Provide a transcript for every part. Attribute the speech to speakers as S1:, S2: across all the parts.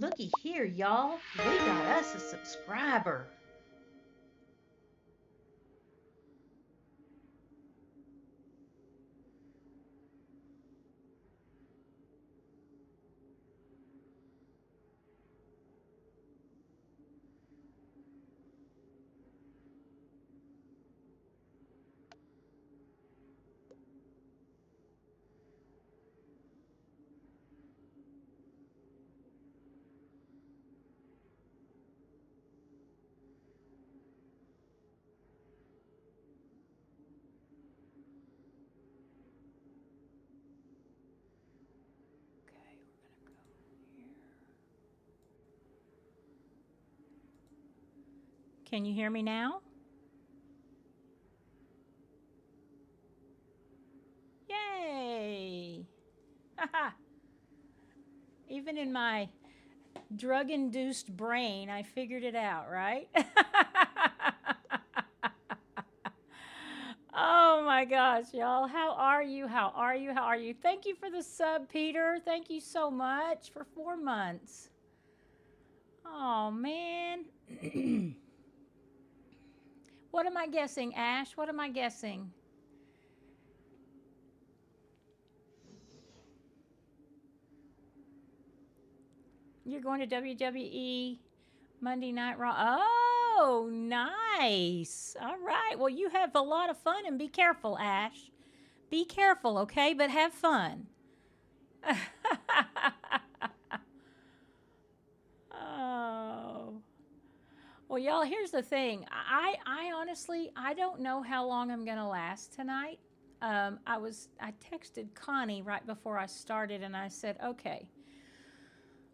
S1: Looky here, y'all. We got us a subscriber.
S2: Okay, we're gonna go here. Can you hear me now? Yay! Haha. Even in my drug-induced brain, I figured it out, right? Oh my gosh, y'all. How are you? How are you? How are you? Thank you for the sub, Peter. Thank you so much for 4 months. Oh, man. What am I guessing, Ash? What am I guessing? You're going to WWE Monday Night Raw. Oh, nice. All right. Well, you have a lot of fun and be careful, Ash. Be careful, okay? But have fun. Oh. Well, y'all, here's the thing. I honestly, I don't know how long I'm gonna last tonight. I texted Connie right before I started, and I said, okay.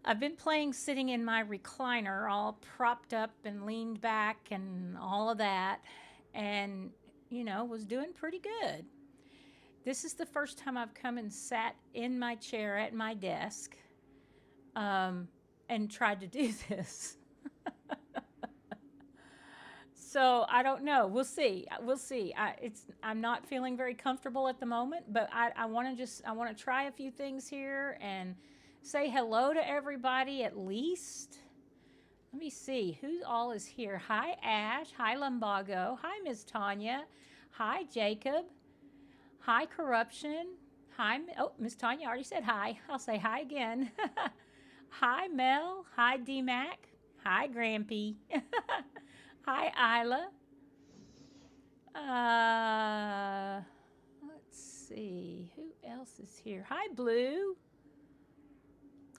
S2: I've been playing sitting in my recliner, all propped up and leaned back, and all of that, and was doing pretty good. This is the first time I've come and sat in my chair at my desk, and tried to do this. So I don't know. We'll see. We'll see. I'm not feeling very comfortable at the moment, but I want to try a few things here and say hello to everybody at least. Let me see who all is here. Hi Ash. Hi Lumbago. Hi Miss Tanya. Hi Jacob. Hi Corruption. Hi. Oh, Miss Tanya already said hi. I'll say hi again. Hi Mel. Hi DMAC. Hi Grampy. Hi, Isla. Let's see. Who else is here? Hi, Blue.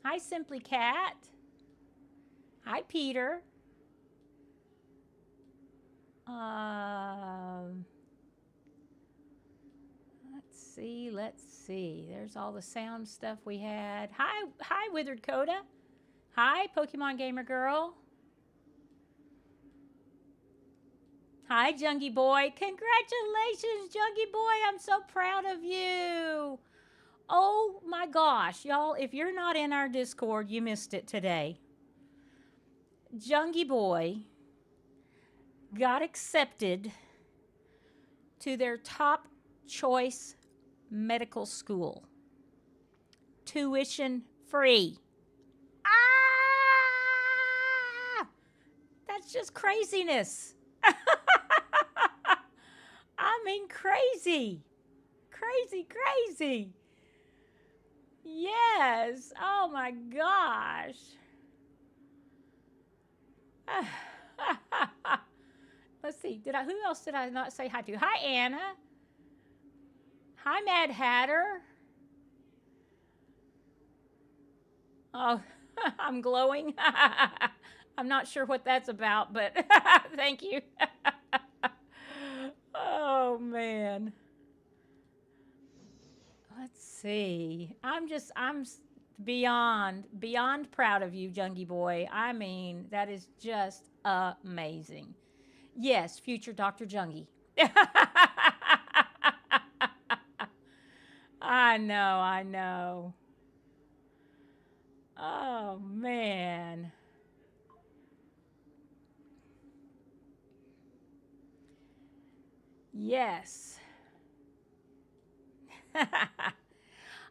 S2: Hi, Simply Cat. Hi, Peter. Let's see. Let's see. There's all the sound stuff we had. Hi, Withered Coda. Hi, Pokemon Gamer Girl. Hi, Jungie Boy. Congratulations, Jungie Boy. I'm so proud of you. Oh my gosh, y'all, if you're not in our Discord, you missed it today. Jungie Boy got accepted to their top choice medical school. Tuition free. Ah! That's just craziness. I mean, crazy. Crazy, crazy. Yes. Oh my gosh. Let's see. Who else did I not say hi to? Hi, Anna. Hi, Mad Hatter. Oh, I'm glowing. I'm not sure what that's about, but thank you. Oh man. Let's see. I'm beyond proud of you, Jungie Boy. I mean, that is just amazing. Yes, future Dr. Jungie. I know, I know. Oh man. Yes.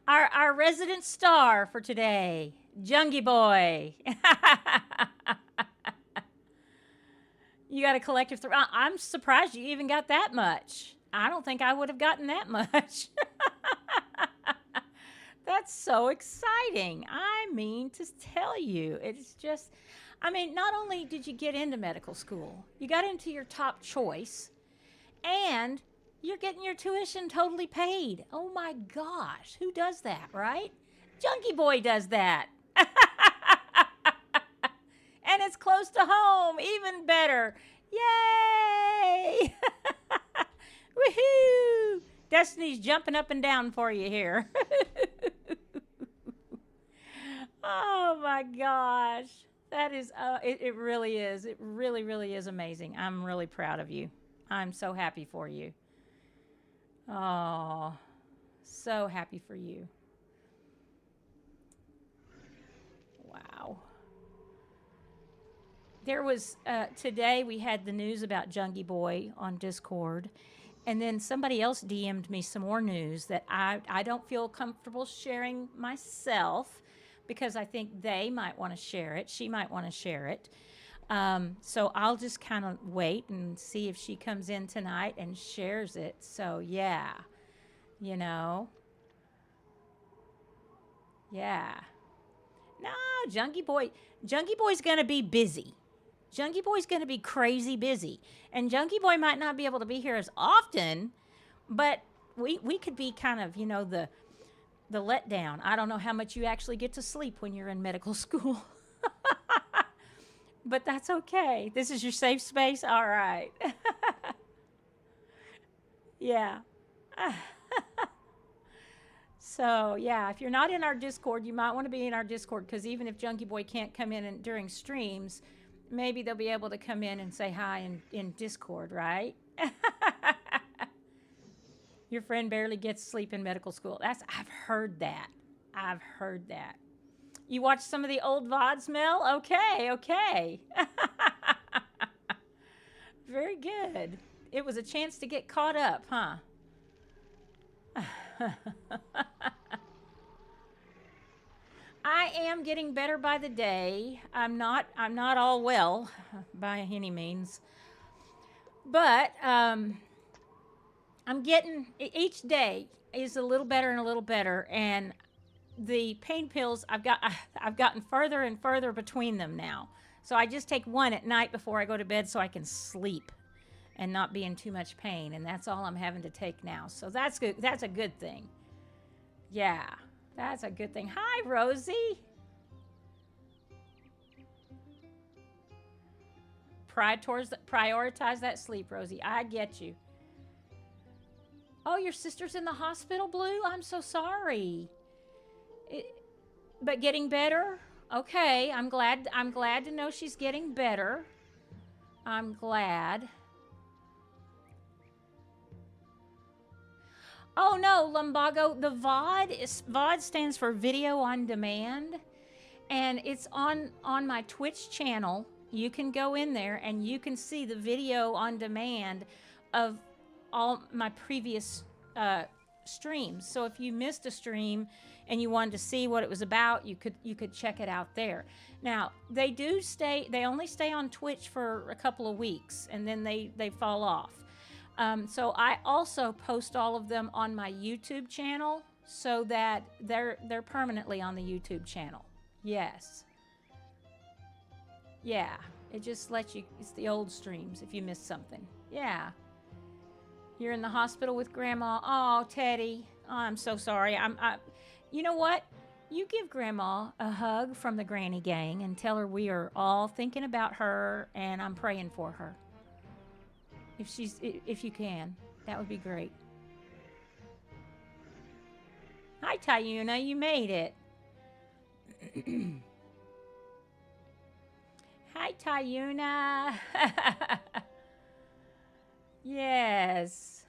S2: Our resident star for today, Jungie Boy. You got a collective. I'm surprised you even got that much. I don't think I would have gotten that much. That's so exciting. I mean, to tell you, it's just, I mean, not only did you get into medical school, you got into your top choice, and you're getting your tuition totally paid. Oh my gosh, who does that, right? Junkie Boy does that. And it's close to home, even better. Yay! Woohoo! Destiny's jumping up and down for you here. Oh my gosh. That is, it really is. It really, really is amazing. I'm really proud of you. I'm so happy for you. Oh, so happy for you. Wow. There was, today we had the news about Jungie Boy on Discord. And then somebody else DM'd me some more news that I don't feel comfortable sharing myself because I think they might want to share it. She might want to share it. So I'll just kind of wait and see if she comes in tonight and shares it. So yeah, you know, yeah. No, Junkie Boy's gonna be busy. Junkie Boy's gonna be crazy busy, and Junkie Boy might not be able to be here as often, but we could be kind of, the letdown. I don't know how much you actually get to sleep when you're in medical school. But that's okay. This is your safe space. All right. Yeah. So, yeah, if you're not in our Discord, you might want to be in our Discord because even if Junkie Boy can't come in and, during streams, maybe they'll be able to come in and say hi in Discord, right? Your friend barely gets sleep in medical school. I've heard that. I've heard that. You watch some of the old VODs, Mel? Okay. Very good. It was a chance to get caught up, huh? I am getting better by the day. I'm not all well by any means. But I'm getting, each day is a little better and a little better, and the pain pills I've gotten further and further between them now. So I just take one at night before I go to bed so I can sleep and not be in too much pain, and that's all I'm having to take now. So that's good. That's a good thing. Yeah, that's a good thing. Hi, Rosie. Prioritize that sleep, Rosie. I get you. Oh, your sister's in the hospital, Blue? I'm so sorry. But getting better? Okay, I'm glad to know she's getting better. I'm glad. Oh no, Lumbago, the VOD stands for Video on Demand, and it's on my Twitch channel. You can go in there and you can see the video on demand of all my previous streams. So if you missed a stream and you wanted to see what it was about, you could check it out there. Now, they only stay on Twitch for a couple of weeks and then they fall off. So I also post all of them on my YouTube channel so that they're permanently on the YouTube channel. Yes. Yeah, it just lets you, it's the old streams if you missed something. Yeah. You're in the hospital with Grandma. Oh, Teddy. Oh, I'm so sorry. You know what? You give Grandma a hug from the Granny Gang and tell her we are all thinking about her and I'm praying for her. If you can, that would be great. Hi, Tayuna. You made it. Hi, Tayuna. Yes.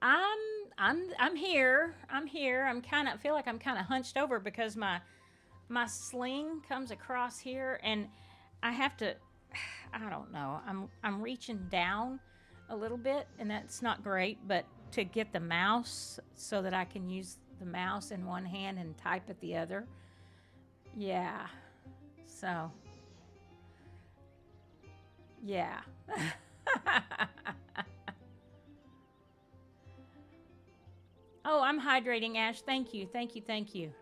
S2: I'm here. I'm here. Feel like I'm kind of hunched over because my sling comes across here and I have to, I don't know. I'm reaching down a little bit and that's not great, but to get the mouse so that I can use the mouse in one hand and type at the other. Yeah. So, yeah. Oh, I'm hydrating, Ash. Thank you. Thank you. Thank you.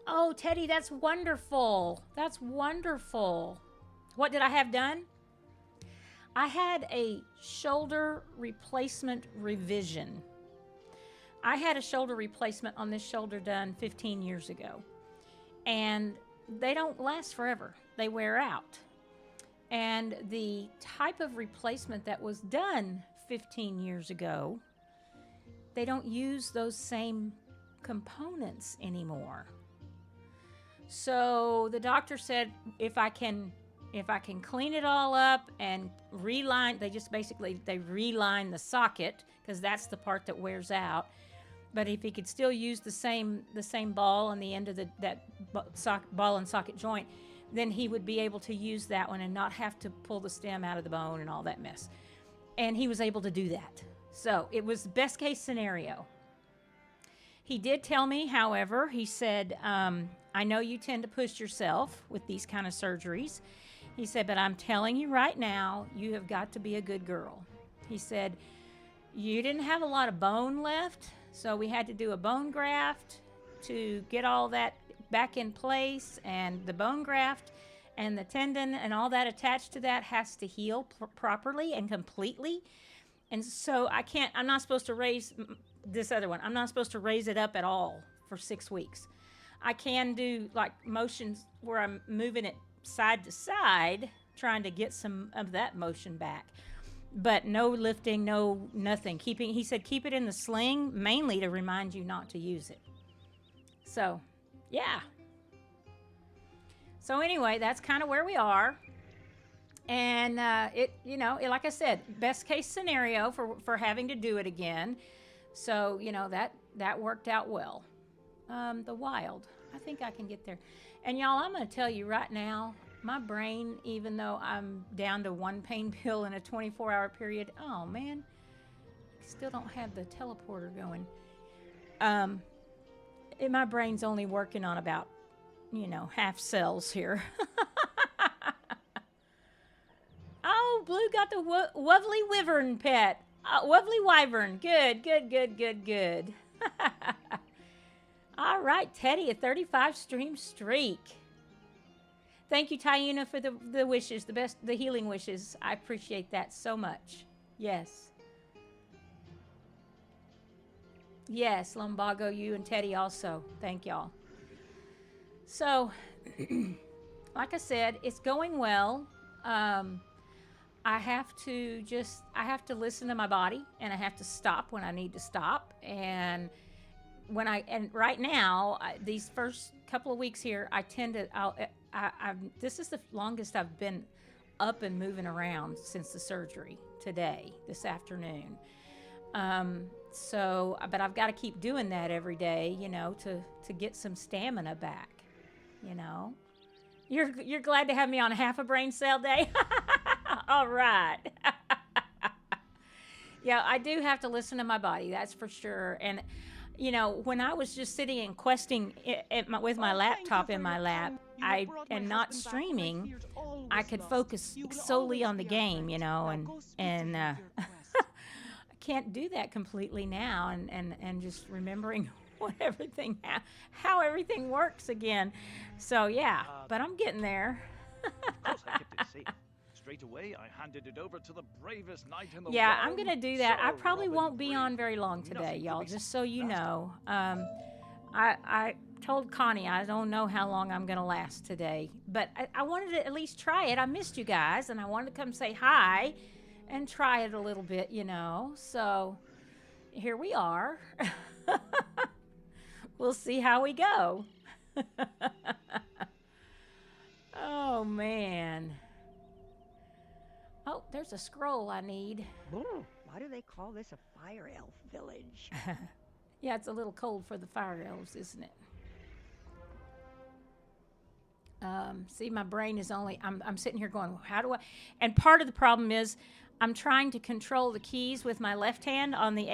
S2: Oh, Teddy, that's wonderful. That's wonderful. What did I have done? I had a shoulder replacement revision. I had a shoulder replacement on this shoulder done 15 years ago. And they don't last forever. They wear out. And the type of replacement that was done 15 years ago, they don't use those same components anymore. So the doctor said if I can clean it all up and reline, they reline the socket because that's the part that wears out. But if he could still use the same ball on the end of that ball and socket joint, then he would be able to use that one and not have to pull the stem out of the bone and all that mess. And he was able to do that. So it was the best case scenario. He did tell me, however, he said, I know you tend to push yourself with these kind of surgeries. He said, but I'm telling you right now, you have got to be a good girl. He said, you didn't have a lot of bone left, so we had to do a bone graft to get all that back in place, and the bone graft and the tendon and all that attached to that has to heal properly and completely. And so I'm not supposed to raise this other one. I'm not supposed to raise it up at all for 6 weeks. I can do like motions where I'm moving it side to side, trying to get some of that motion back. But no lifting, no nothing. He said keep it in the sling, mainly to remind you not to use it. So, yeah. So anyway, that's kind of where we are. And like I said, best case scenario for having to do it again. So, that worked out well. The wild. I think I can get there. And y'all, I'm going to tell you right now, my brain, even though I'm down to one pain pill in a 24-hour period, oh man, still don't have the teleporter going. My brain's only working on about, half cells here. Oh, Blue got the lovely wyvern pet. Lovely wyvern. Good. All right, Teddy, a 35 stream streak. Thank you, Tyuna, for the wishes, the healing wishes. I appreciate that so much. Yes. Yes, Lumbago, you and Teddy also. Thank y'all. So, like I said, it's going well. I have to listen to my body, and I have to stop when I need to stop. And right now, these first couple of weeks here, this is the longest I've been up and moving around since the surgery this afternoon. But I've got to keep doing that every day, to get some stamina back, You're glad to have me on half a brain cell day? All right. Yeah, I do have to listen to my body, that's for sure. And, when I was just sitting and questing with my laptop in my lap, and not streaming, I could focus solely on the game, and I can't do that completely now, and just remembering how everything works again. So yeah, but I'm getting there.
S3: Of course I kept it safe. Straight away, I handed it over to the bravest knight in the world.
S2: Yeah, I'm gonna do that. I probably won't be on very long today, y'all, just so you know. I told Connie I don't know how long I'm gonna last today, but I wanted to at least try it. I missed you guys, and I wanted to come say hi and try it a little bit, So here we are. We'll see how we go. Oh, man. Oh, there's a scroll I need.
S4: Ooh, why do they call this a fire elf village?
S2: Yeah, it's a little cold for the fire elves, isn't it? See, my brain is I'm sitting here going, how do I? And part of the problem is I'm trying to control the keys with my left hand on the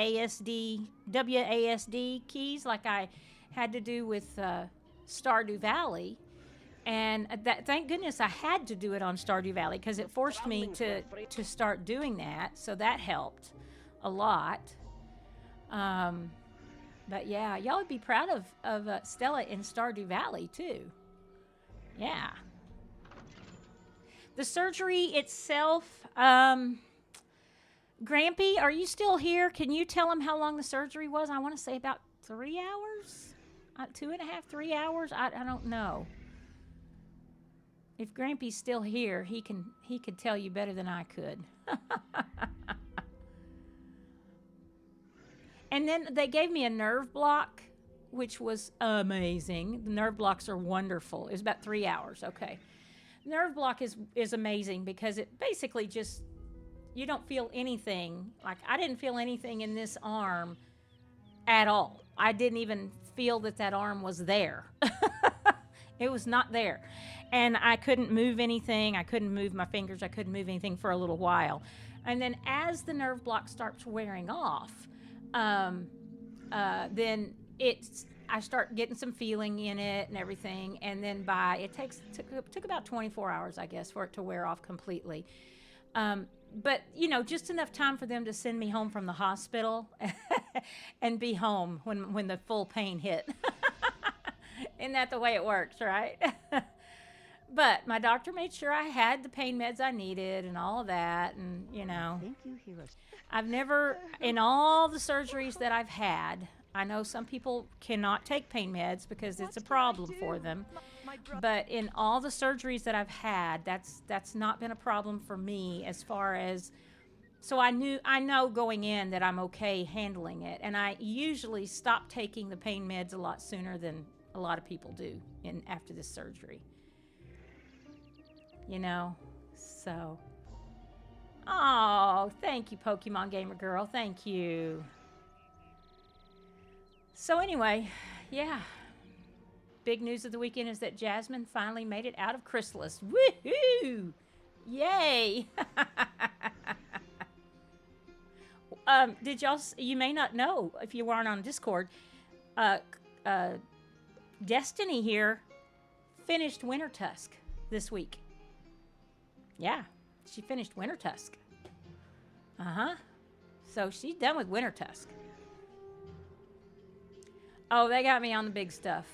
S2: WASD keys, like I had to do with Stardew Valley. And thank goodness I had to do it on Stardew Valley, because it forced me to start doing that. So that helped a lot. But yeah, y'all would be proud of Stella in Stardew Valley too. Yeah. The surgery itself, Grampy, are you still here? Can you tell him how long the surgery was? I want to say about 3 hours? 2.5, 3 hours? I don't know. If Grampy's still here, he could tell you better than I could. And then they gave me a nerve block, which was amazing. The nerve blocks are wonderful. It was about 3 hours. Okay. Nerve block is amazing because it basically just, you don't feel anything. Like, I didn't feel anything in this arm at all. I didn't even feel that arm was there. It was not there. And I couldn't move anything. I couldn't move my fingers. I couldn't move anything for a little while. And then as the nerve block starts wearing off, then I start getting some feeling in it and everything. And then it took about 24 hours, I guess, for it to wear off completely. But, just enough time for them to send me home from the hospital and be home when the full pain hit. Isn't that the way it works, right? But my doctor made sure I had the pain meds I needed and all of that. And,
S4: Think you hear us?
S2: I've never, in all the surgeries that I've had, I know some people cannot take pain meds because it's a problem for them. But in all the surgeries that I've had, that's not been a problem for me as far as, so I know going in that I'm okay handling it. And I usually stop taking the pain meds a lot sooner than a lot of people do after this surgery. So. Oh, thank you, Pokemon Gamer Girl. Thank you. So anyway, yeah. Big news of the weekend is that Jasmine finally made it out of Chrysalis. Woohoo! Yay! Did y'all? You may not know if you weren't on Discord. Destiny here finished Winter Tusk this week. Yeah, she finished Winter Tusk. So she's done with Winter Tusk. Oh, they got me on the big stuff.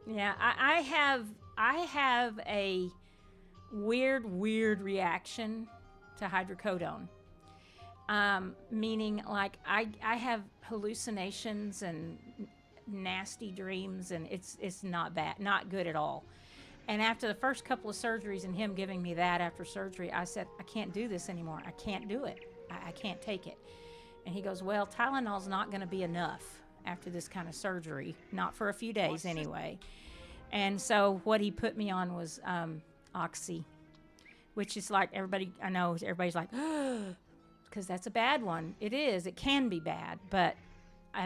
S2: Yeah, I have a weird reaction to hydrocodone. Meaning, like, I have hallucinations and nasty dreams, and it's not bad, not good at all. And after the first couple of surgeries and him giving me that after surgery, I said, I can't do this anymore. I can't do it. I can't take it. And he goes, well, Tylenol's not going to be enough after this kind of surgery, not for a few days anyway. And so what he put me on was Oxy, which is like everybody's like, because that's a bad one. It is. It can be bad, but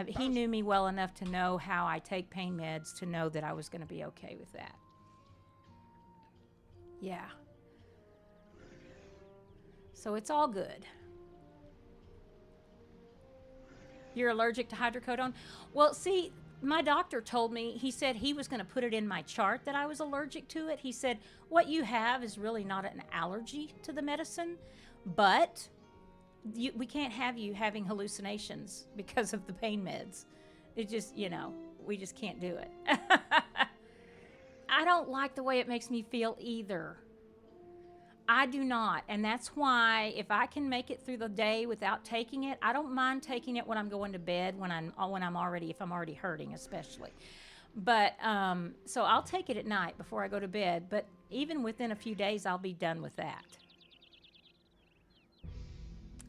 S2: he knew me well enough to know how I take pain meds to know that I was going to be okay with that. Yeah. So it's all good. You're allergic to hydrocodone? Well, see, my doctor told me, he said he was going to put it in my chart that I was allergic to it. He said, what you have is really not an allergy to the medicine, but we can't have you having hallucinations because of the pain meds. It just, we just can't do it. I don't like the way it makes me feel either. I do not. And that's why if I can make it through the day without taking it, I don't mind taking it when I'm going to bed, if I'm already hurting, especially. But, so I'll take it at night before I go to bed. But even within a few days, I'll be done with that.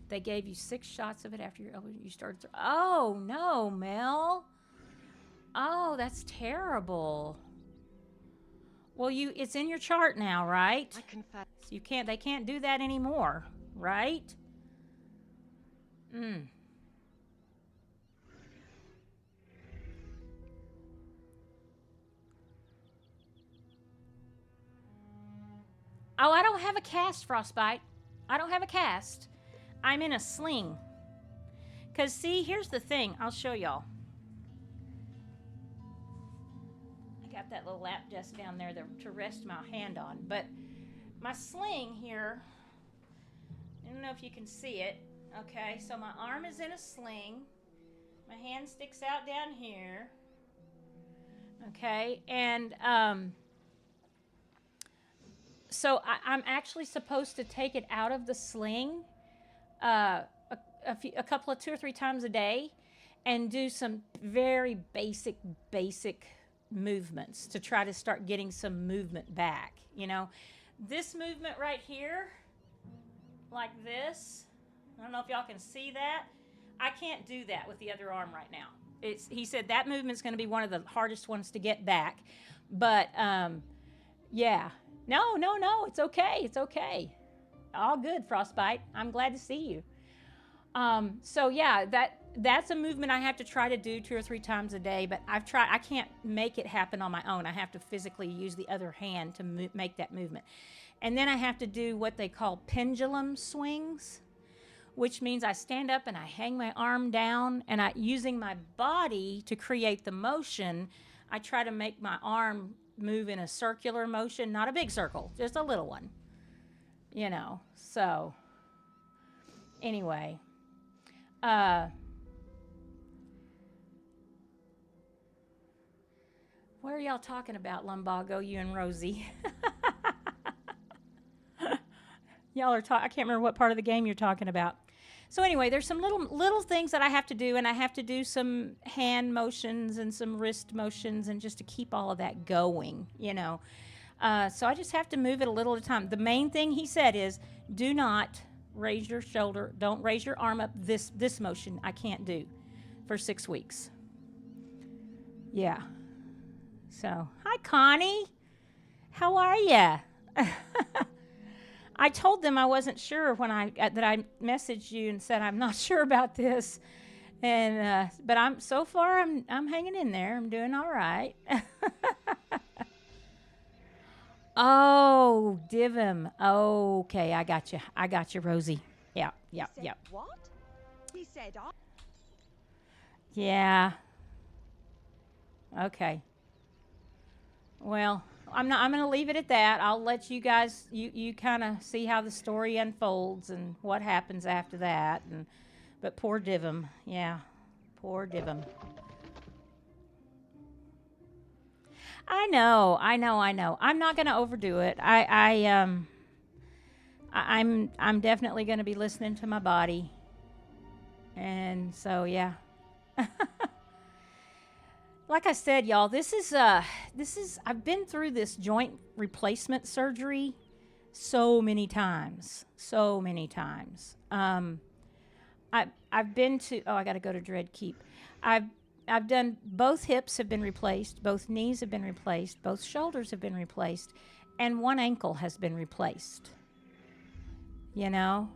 S2: They gave you 6 shots of it after you started. Oh, no, Mel. Oh, that's terrible. Well, it's in your chart now, right?
S4: I confess.
S2: So they can't do that anymore, right? Oh, I don't have a cast, Frostbite. I don't have a cast. I'm in a sling. Because, see, here's the thing. I'll show y'all. I got that little lap desk down there to rest my hand on. But my sling here, I don't know if you can see it. Okay, so my arm is in a sling. My hand sticks out down here. Okay, and so I'm actually supposed to take it out of the sling a couple of 2 or 3 times a day and do some very basic movements to try to start getting some movement back. You know, this movement right here, like this, I don't know if y'all can see that. I can't do that with the other arm right now. He said that movement's going to be one of the hardest ones to get back. But, yeah. No, it's okay. It's okay. All good, Frostbite. I'm glad to see you. So, yeah, that's a movement I have to try to do 2 or 3 times a day. But I can't make it happen on my own. I have to physically use the other hand to make that movement. And then I have to do what they call pendulum swings, which means I stand up and I hang my arm down, and using my body to create the motion, I try to make my arm move in a circular motion, not a big circle, just a little one, you know. So anyway, what are y'all talking about, Lumbago, you and Rosie? Y'all are I can't remember what part of the game you're talking about. So anyway, there's some little things that I have to do, and I have to do some hand motions and some wrist motions, and just to keep all of that going, you know. So I just have to move it a little at a time. The main thing he said is, do not raise your shoulder. Don't raise your arm up. This motion I can't do for 6 weeks. Yeah. So, hi, Connie. How are ya? I told them I wasn't sure when that I messaged you and said I'm not sure about this, and but I'm hanging in there. I'm doing all right. Oh, Divim. Okay, I got you, Rosie. Yeah.
S4: What? He said,
S2: Yeah. Okay. Well, I'm going to leave it at that. I'll let you guys, you kind of see how the story unfolds and what happens after that. But poor Divim. Yeah. Poor Divim. I know. I'm not going to overdo it. I'm definitely going to be listening to my body. And so, yeah. Like I said, y'all, this is I've been through this joint replacement surgery so many times. I've been to, I got to go to Dread Keep. I've done, both hips have been replaced, both knees have been replaced, both shoulders have been replaced, and one ankle has been replaced. You know?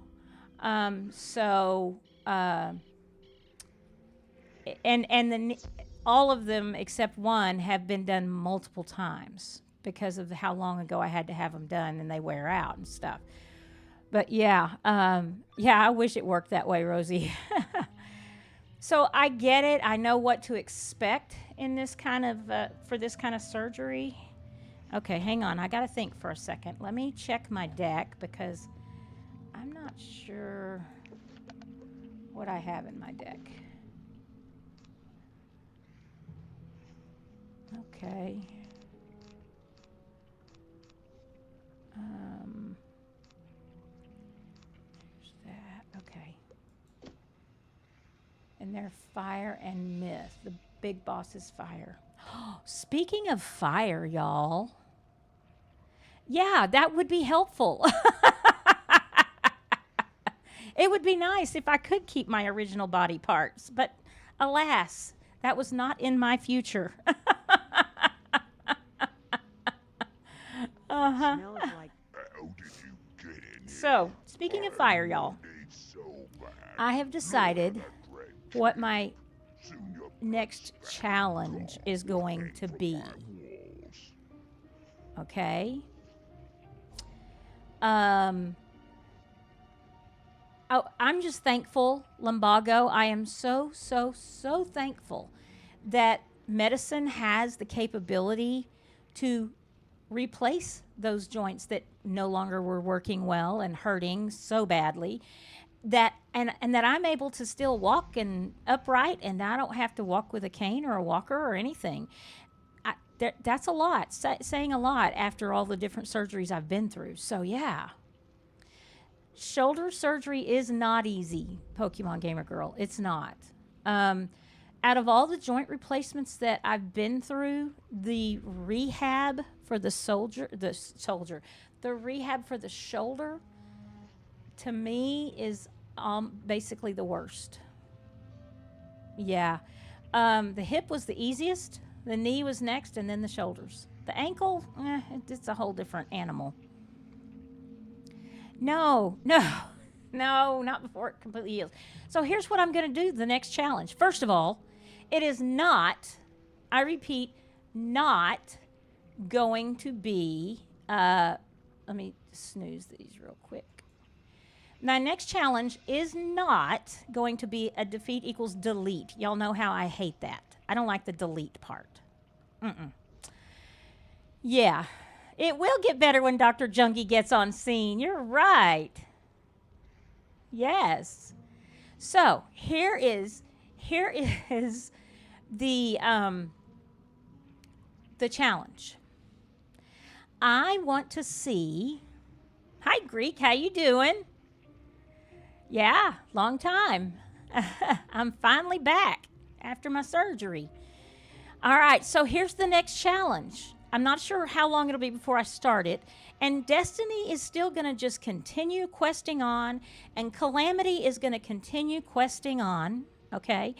S2: All of them except one have been done multiple times because of how long ago I had to have them done, and they wear out and stuff. But yeah, I wish it worked that way, Rosie. So I get it. I know what to expect in this kind of for this kind of surgery. Okay, hang on. I got to think for a second. Let me check my deck because I'm not sure what I have in my deck. Okay. There's that. Okay. And they're fire and myth. The big boss is fire. Speaking of fire, y'all. Yeah, that would be helpful. It would be nice if I could keep my original body parts, but alas, that was not in my future.
S4: Smells like.
S5: How did you get in here?
S2: So, speaking of fire, y'all, I have decided what my next challenge is going to be. Okay? I'm just thankful, lumbago. I am so, so, so thankful that medicine has the capability to replace those joints that no longer were working well and hurting so badly, that and that I'm able to still walk and upright, and I don't have to walk with a cane or a walker or anything. That's a lot, saying a lot after all the different surgeries I've been through. So yeah, shoulder surgery is not easy, Pokemon Gamer Girl. It's not. Out of all the joint replacements that I've been through, the rehab for the rehab for the shoulder, to me, is basically the worst. Yeah. The hip was the easiest, the knee was next, and then the shoulders. The ankle, it's a whole different animal. No, not before it completely heals. So here's what I'm going to do the next challenge. First of all, it is not, I repeat, not going to be, let me snooze these real quick. My next challenge is not going to be a defeat equals delete. Y'all know how I hate that. I don't like the delete part. Yeah, it will get better when Dr. Jungie gets on scene. You're right. Yes. So here is the challenge. I want to see. Hi, Greek. How you doing? Yeah, long time. I'm finally back after my surgery. All right, so here's the next challenge. I'm not sure how long it'll be before I start it. And Destiny is still going to just continue questing on, and Calamity is going to continue questing on, okay?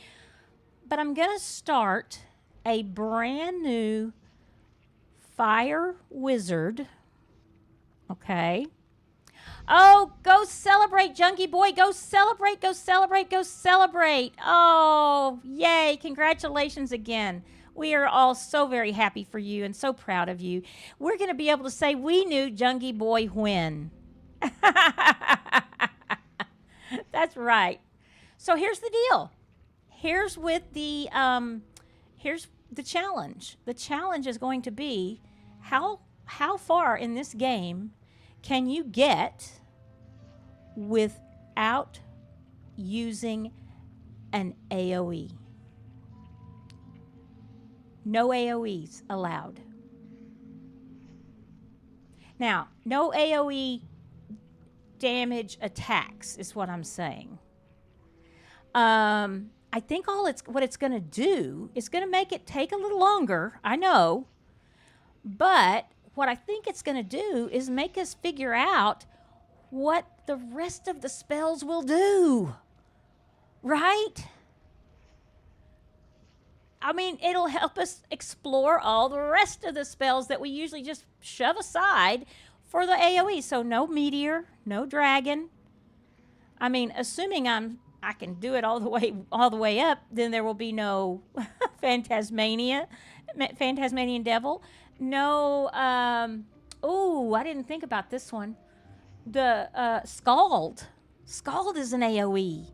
S2: But I'm going to start a brand new fire wizard, okay? Oh, go celebrate, Junkie Boy. Go celebrate, go celebrate, go celebrate. Oh, yay. Congratulations again. We are all so very happy for you and so proud of you. We're going to be able to say we knew Junkie Boy when. That's right. So here's the deal. Here's the challenge. The challenge is going to be how far in this game can you get without using an AoE? No AoEs allowed. Now, no AoE damage attacks is what I'm saying. I think what it's going to do is going to make it take a little longer, I know, but what I think it's going to do is make us figure out what the rest of the spells will do, right? I mean, it'll help us explore all the rest of the spells that we usually just shove aside for the AoE. So no meteor, no dragon. I mean, assuming I can do it all the way up, then there will be no Phantasmanian Devil. No, oh, I didn't think about this one. The Scald. Scald is an AoE.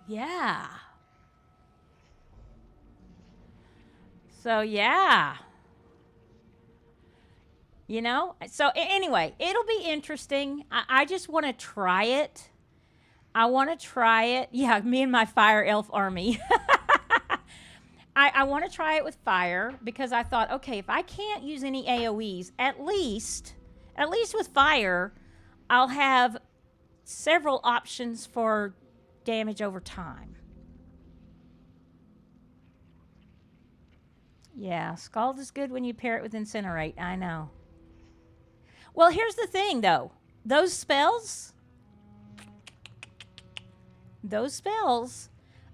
S2: Yeah. So, yeah. You know? So, anyway, it'll be interesting. I just want to try it. I want to try it. Yeah, me and my fire elf army. I want to try it with fire because I thought, okay, if I can't use any AoEs, at least with fire, I'll have several options for damage over time. Yeah, Scald is good when you pair it with Incinerate. I know. Well, here's the thing, though. Those spells,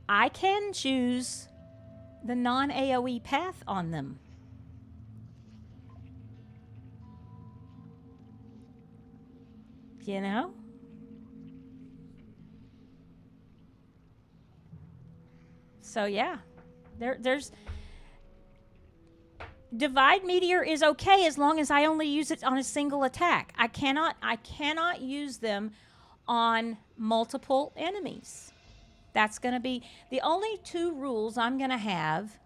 S2: I can choose the non-AoE path on them. You know? So, yeah. Divide Meteor is okay as long as I only use it on a single attack. I cannot use them on multiple enemies. That's going to be the only two rules I'm going to have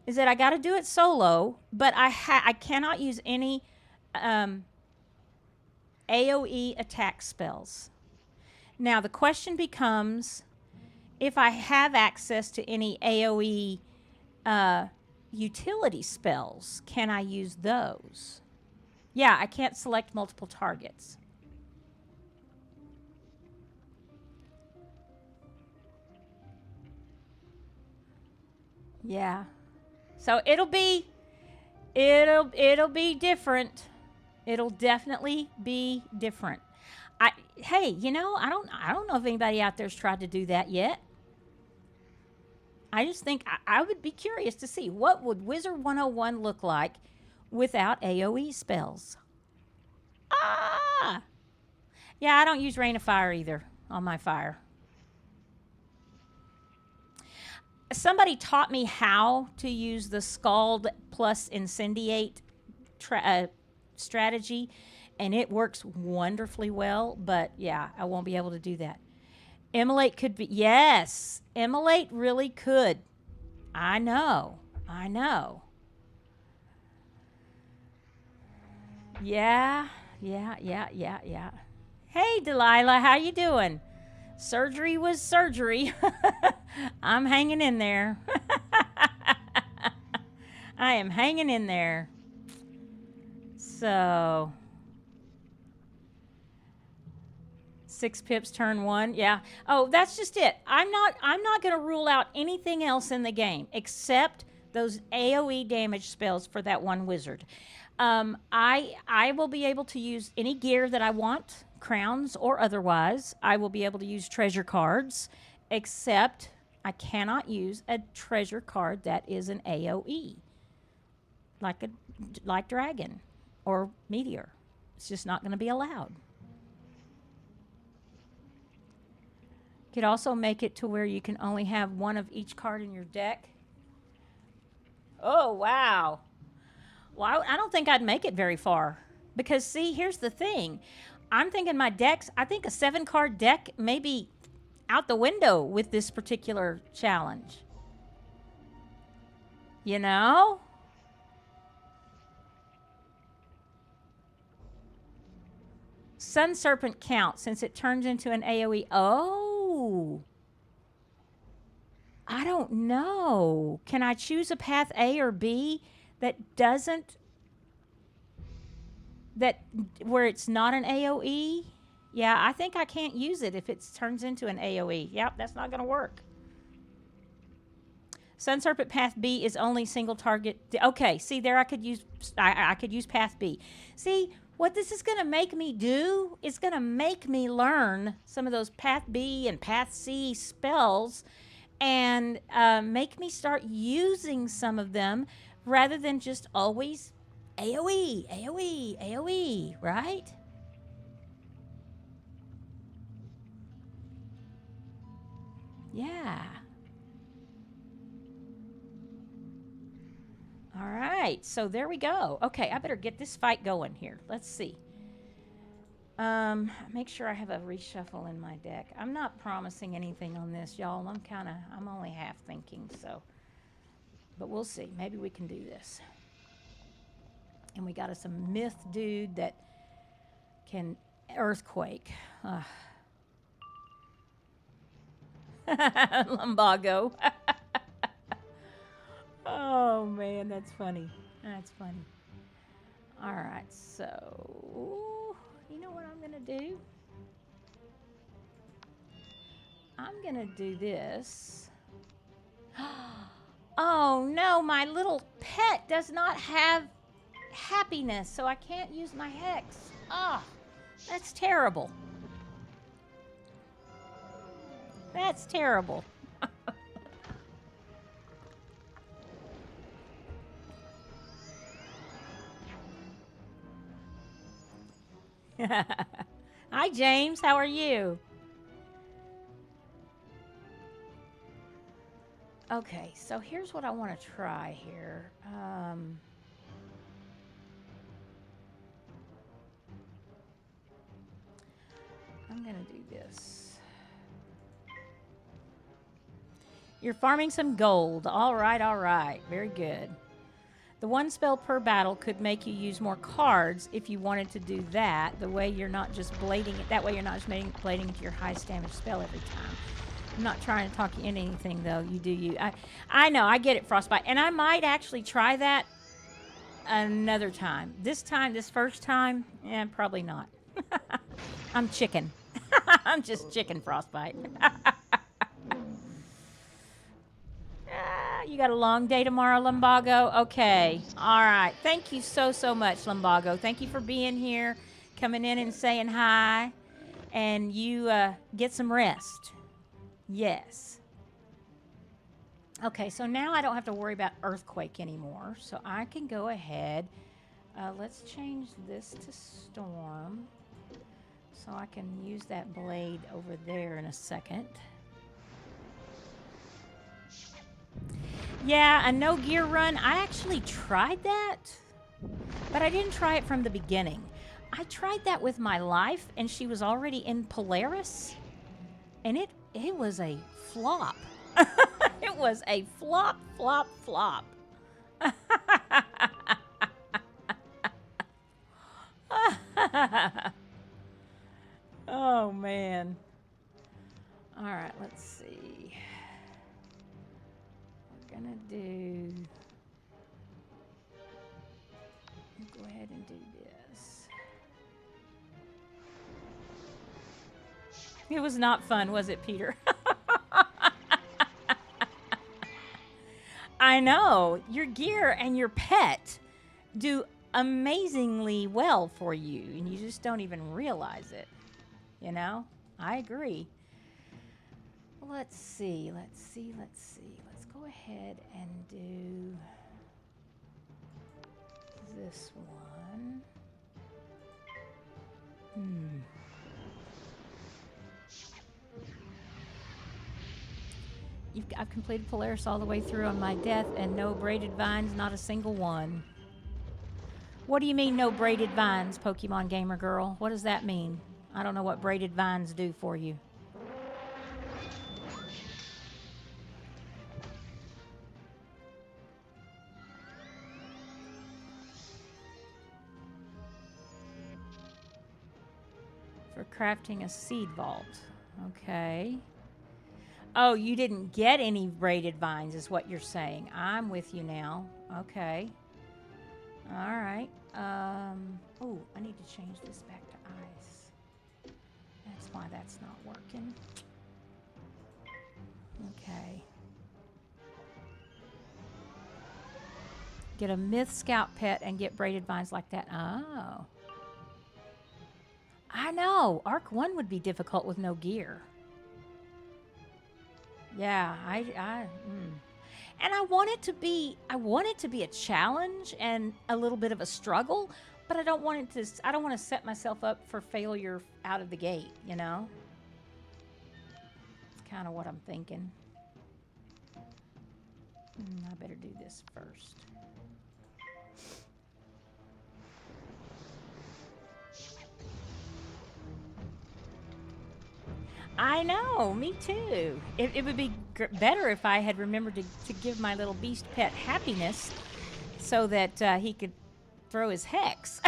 S2: is that I got to do it solo, but I cannot use any AoE attack spells. Now the question becomes, if I have access to any AoE utility spells, can I use those? Yeah, I can't select multiple targets. Yeah. So it'll be different. It'll definitely be different. Hey, you know, I don't know if anybody out there's tried to do that yet. I just think I would be curious to see what would Wizard 101 look like without AoE spells. Ah! Yeah, I don't use Rain of Fire either on my fire. Somebody taught me how to use the Scald plus Incendiate strategy, and it works wonderfully well, but yeah, I won't be able to do that. Immolate could be, yes, Immolate really could. I know. Yeah. Hey, Delilah, how you doing? Surgery was surgery. I'm hanging in there. I am hanging in there. So 6 pips turn 1. Yeah. Oh, that's just it. I'm not going to rule out anything else in the game except those AoE damage spells for that one wizard. I will be able to use any gear that I want, crowns or otherwise. I will be able to use treasure cards, except I cannot use a treasure card that is an AoE, like Dragon or Meteor. It's just not going to be allowed. Could also make it to where you can only have one of each card in your deck. Oh, wow. Well, I don't think I'd make it very far. Because, see, here's the thing. I'm thinking my decks, I think a 7-card deck may be out the window with this particular challenge. You know? Sun Serpent counts since it turns into an AoE. Oh. I don't know. Can I choose a path A or B that doesn't, where it's not an AoE? Yeah, I think I can't use it if it turns into an AoE. Yep, that's not going to work. Sun Serpent Path B is only single target. Okay, see there I could use Path B. See, what this is going to make me do is going to make me learn some of those Path B and Path C spells and make me start using some of them rather than just always AoE, AoE, AoE, right? Yeah. All right, so there we go. Okay, I better get this fight going here. Let's see. Make sure I have a reshuffle in my deck. I'm not promising anything on this, y'all. I'm only half thinking, so. But we'll see. Maybe we can do this. And we got us a myth dude that can earthquake. Lumbago. Oh, man, that's funny. That's funny. All right, so you know what I'm going to do? I'm going to do this. Oh, no, my little pet does not have happiness, so I can't use my hex. Oh, that's terrible. That's terrible. Hi, James. How are you? Okay, so here's what I want to try here. I'm going to do this. You're farming some gold. All right, all right. Very good. The one spell per battle could make you use more cards if you wanted to do that. The way you're not just blading it. That way you're not just blading into your highest damage spell every time. I'm not trying to talk you into anything, though. You do you. I know. I get it, Frostbite. And I might actually try that another time. This first time, probably not. I'm chicken. I'm just chicken, Frostbite. You got a long day tomorrow, Lumbago? Okay. All right. Thank you so much, Lumbago. Thank you for being here, coming in and saying hi. And you get some rest. Yes. Okay, so now I don't have to worry about earthquake anymore. So I can go ahead. Let's change this to storm. So I can use that blade over there in a second. Yeah, a no gear run. I actually tried that, but I didn't try it from the beginning. I tried that with my life, and she was already in Polaris, and it was a flop. It was a flop. Oh, man. All right, let's see. We're going to do... Go ahead and do this. It was not fun, was it, Peter? I know. Your gear and your pet do amazingly well for you, and you just don't even realize it. You know? I agree. Let's see. Let's go ahead and do this one. I've completed Polaris all the way through on my death, and no braided vines, not a single one. What do you mean, no braided vines, Pokemon Gamer Girl? What does that mean? I don't know what braided vines do for you. For crafting a seed vault. Okay. Oh, you didn't get any braided vines is what you're saying. I'm with you now. Okay. All right. Oh, I need to change this back to ice. That's why that's not working. Okay. Get a Myth Scout pet and get braided vines like that. Oh. I know. Arc 1 would be difficult with no gear. Yeah, and I want it to be a challenge and a little bit of a struggle, but I don't want to set myself up for failure out of the gate, you know? It's kind of what I'm thinking. I better do this first. I know, me too. It would be better if I had remembered to give my little beast pet happiness so that he could throw his hex.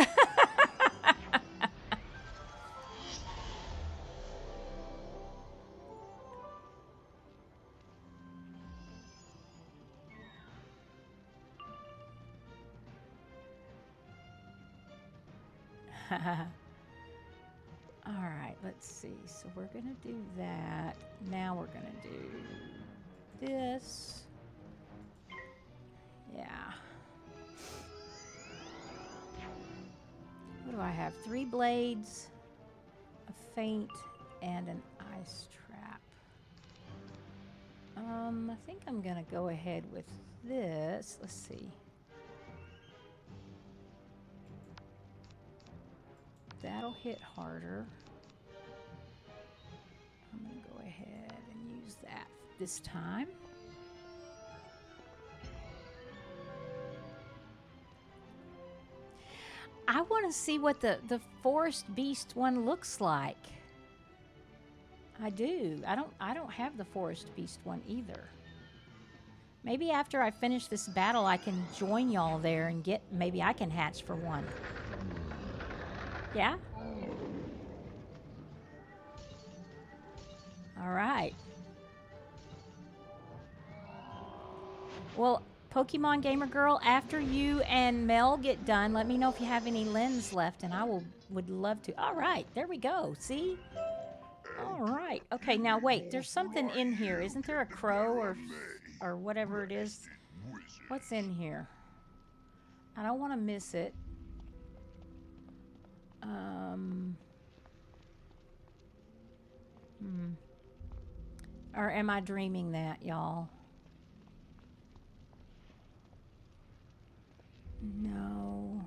S2: All right, let's see. So we're going to do that. Now we're going to do this. Yeah. What do I have? 3 blades, a feint, and an ice trap. I think I'm going to go ahead with this. Let's see. That'll hit harder. I'm going to go ahead and use that this time. I want to see what the forest beast one looks like. I do. I don't have the forest beast one either. Maybe after I finish this battle, I can join y'all there and maybe I can hatch for one. Yeah? All right. Well, Pokemon Gamer Girl, after you and Mel get done, let me know if you have any lens left, and I would love to. All right, there we go. See? All right. Okay, now wait. There's something in here. Isn't there a crow or whatever it is? What's in here? I don't want to miss it. Or am I dreaming that, y'all? No.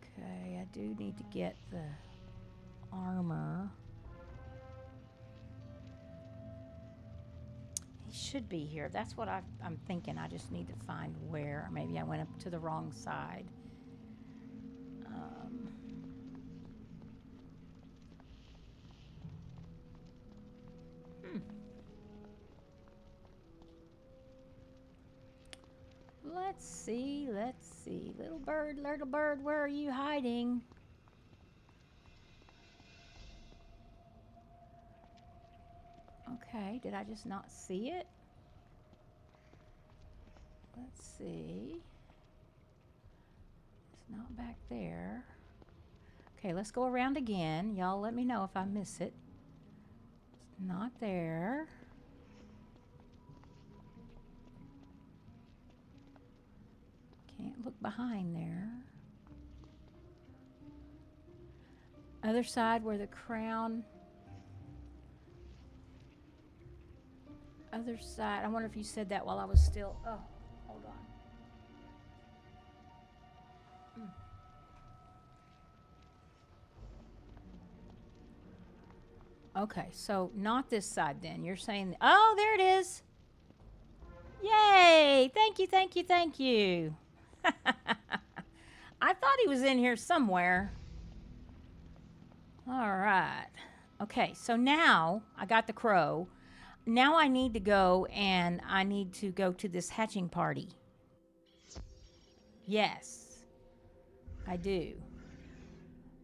S2: Okay, I do need to get the armor. He should be here. That's what I'm thinking. I just need to find where. Maybe I went up to the wrong side. Let's see. Little bird, where are you hiding? Okay, did I just not see it? Let's see. It's not back there. Okay, let's go around again. Y'all let me know if I miss it. It's not there. Can't look behind there. Other side where the crown. Other side. I wonder if you said that while I was still. Oh, hold on. Okay, so not this side then. You're saying, oh, there it is. Yay! Thank you, thank you, thank you. I thought he was in here somewhere. All right. Okay, so now I got the crow. Now I need to go and I need to go to this hatching party. Yes, I do.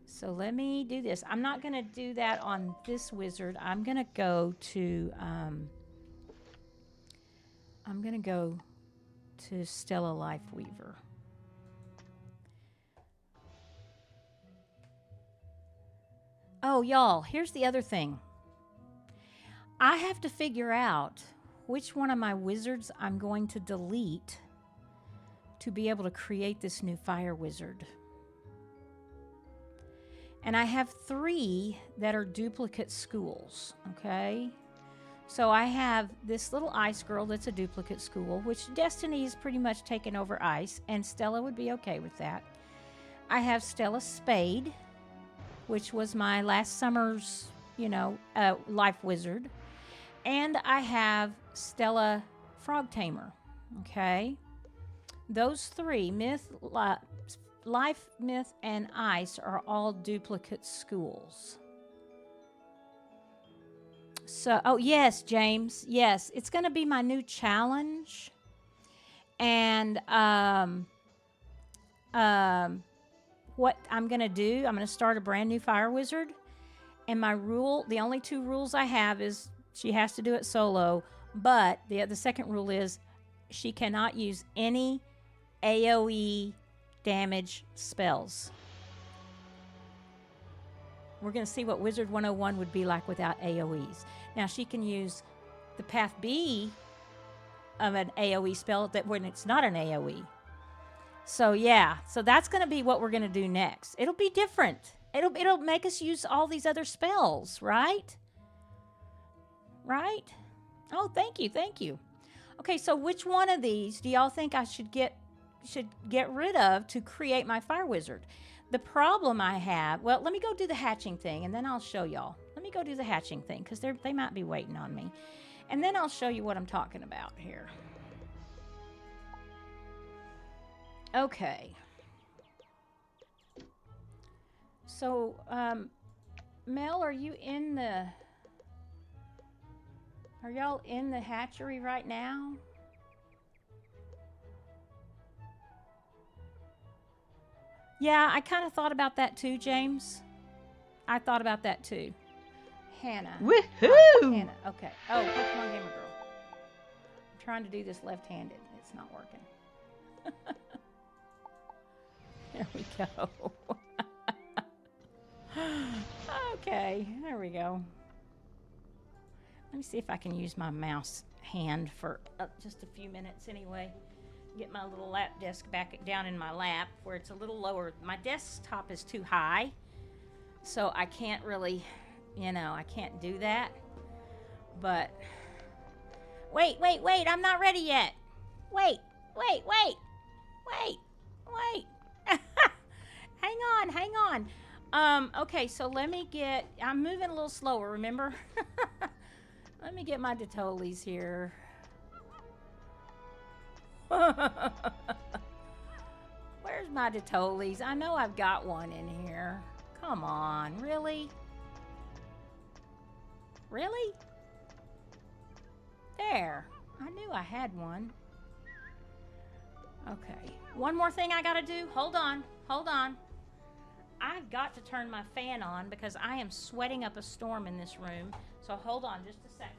S2: So let me do this. I'm not going to do that on this wizard. I'm going to go to Stella Lifeweaver. Oh, y'all, here's the other thing. I have to figure out which one of my wizards I'm going to delete to be able to create this new fire wizard. And I have 3 that are duplicate schools, okay? So I have this little ice girl that's a duplicate school, which Destiny's pretty much taken over ice, and Stella would be okay with that. I have Stella Spade, which was my last summer's, life wizard. And I have Stella Frog Tamer, okay? Those 3, Life, Myth, and Ice, are all duplicate schools. So, oh, yes, James. Yes, it's going to be my new challenge. And what I'm going to do, I'm going to start a brand new fire wizard. And my rule, the only 2 rules I have is she has to do it solo. But the second rule is she cannot use any AoE damage spells. We're going to see what Wizard 101 would be like without AoEs. Now, she can use the Path B of an AoE spell when it's not an AoE. So, yeah. So, that's going to be what we're going to do next. It'll be different. It'll make us use all these other spells, right? Right? Oh, thank you. Thank you. Okay, so which one of these do y'all think I should get rid of to create my fire wizard? The problem I have, well, let me go do the hatching thing, and then I'll show y'all. Let me go do the hatching thing, because they might be waiting on me. And then I'll show you what I'm talking about here. Okay. So, Mel, are y'all in the hatchery right now? Yeah, I kind of thought about that too, James. I thought about that too. Hannah.
S1: Woohoo!
S2: Hannah, okay. Oh, Pokemon Gamer Girl. I'm trying to do this left-handed. It's not working. There we go. Okay, there we go. Let me see if I can use my mouse hand for just a few minutes anyway. Get my little lap desk back down in my lap where it's a little lower. My desktop is too high, so I can't really, I can't do that. But, wait, I'm not ready yet. Wait. Hang on. Okay, so I'm moving a little slower, remember? Let me get my Detolis here. Where's my Detolis? I know I've got one in here. Come on, really? Really? There. I knew I had one. Okay. One more thing I gotta do. Hold on. I've got to turn my fan on because I am sweating up a storm in this room. So hold on just a second.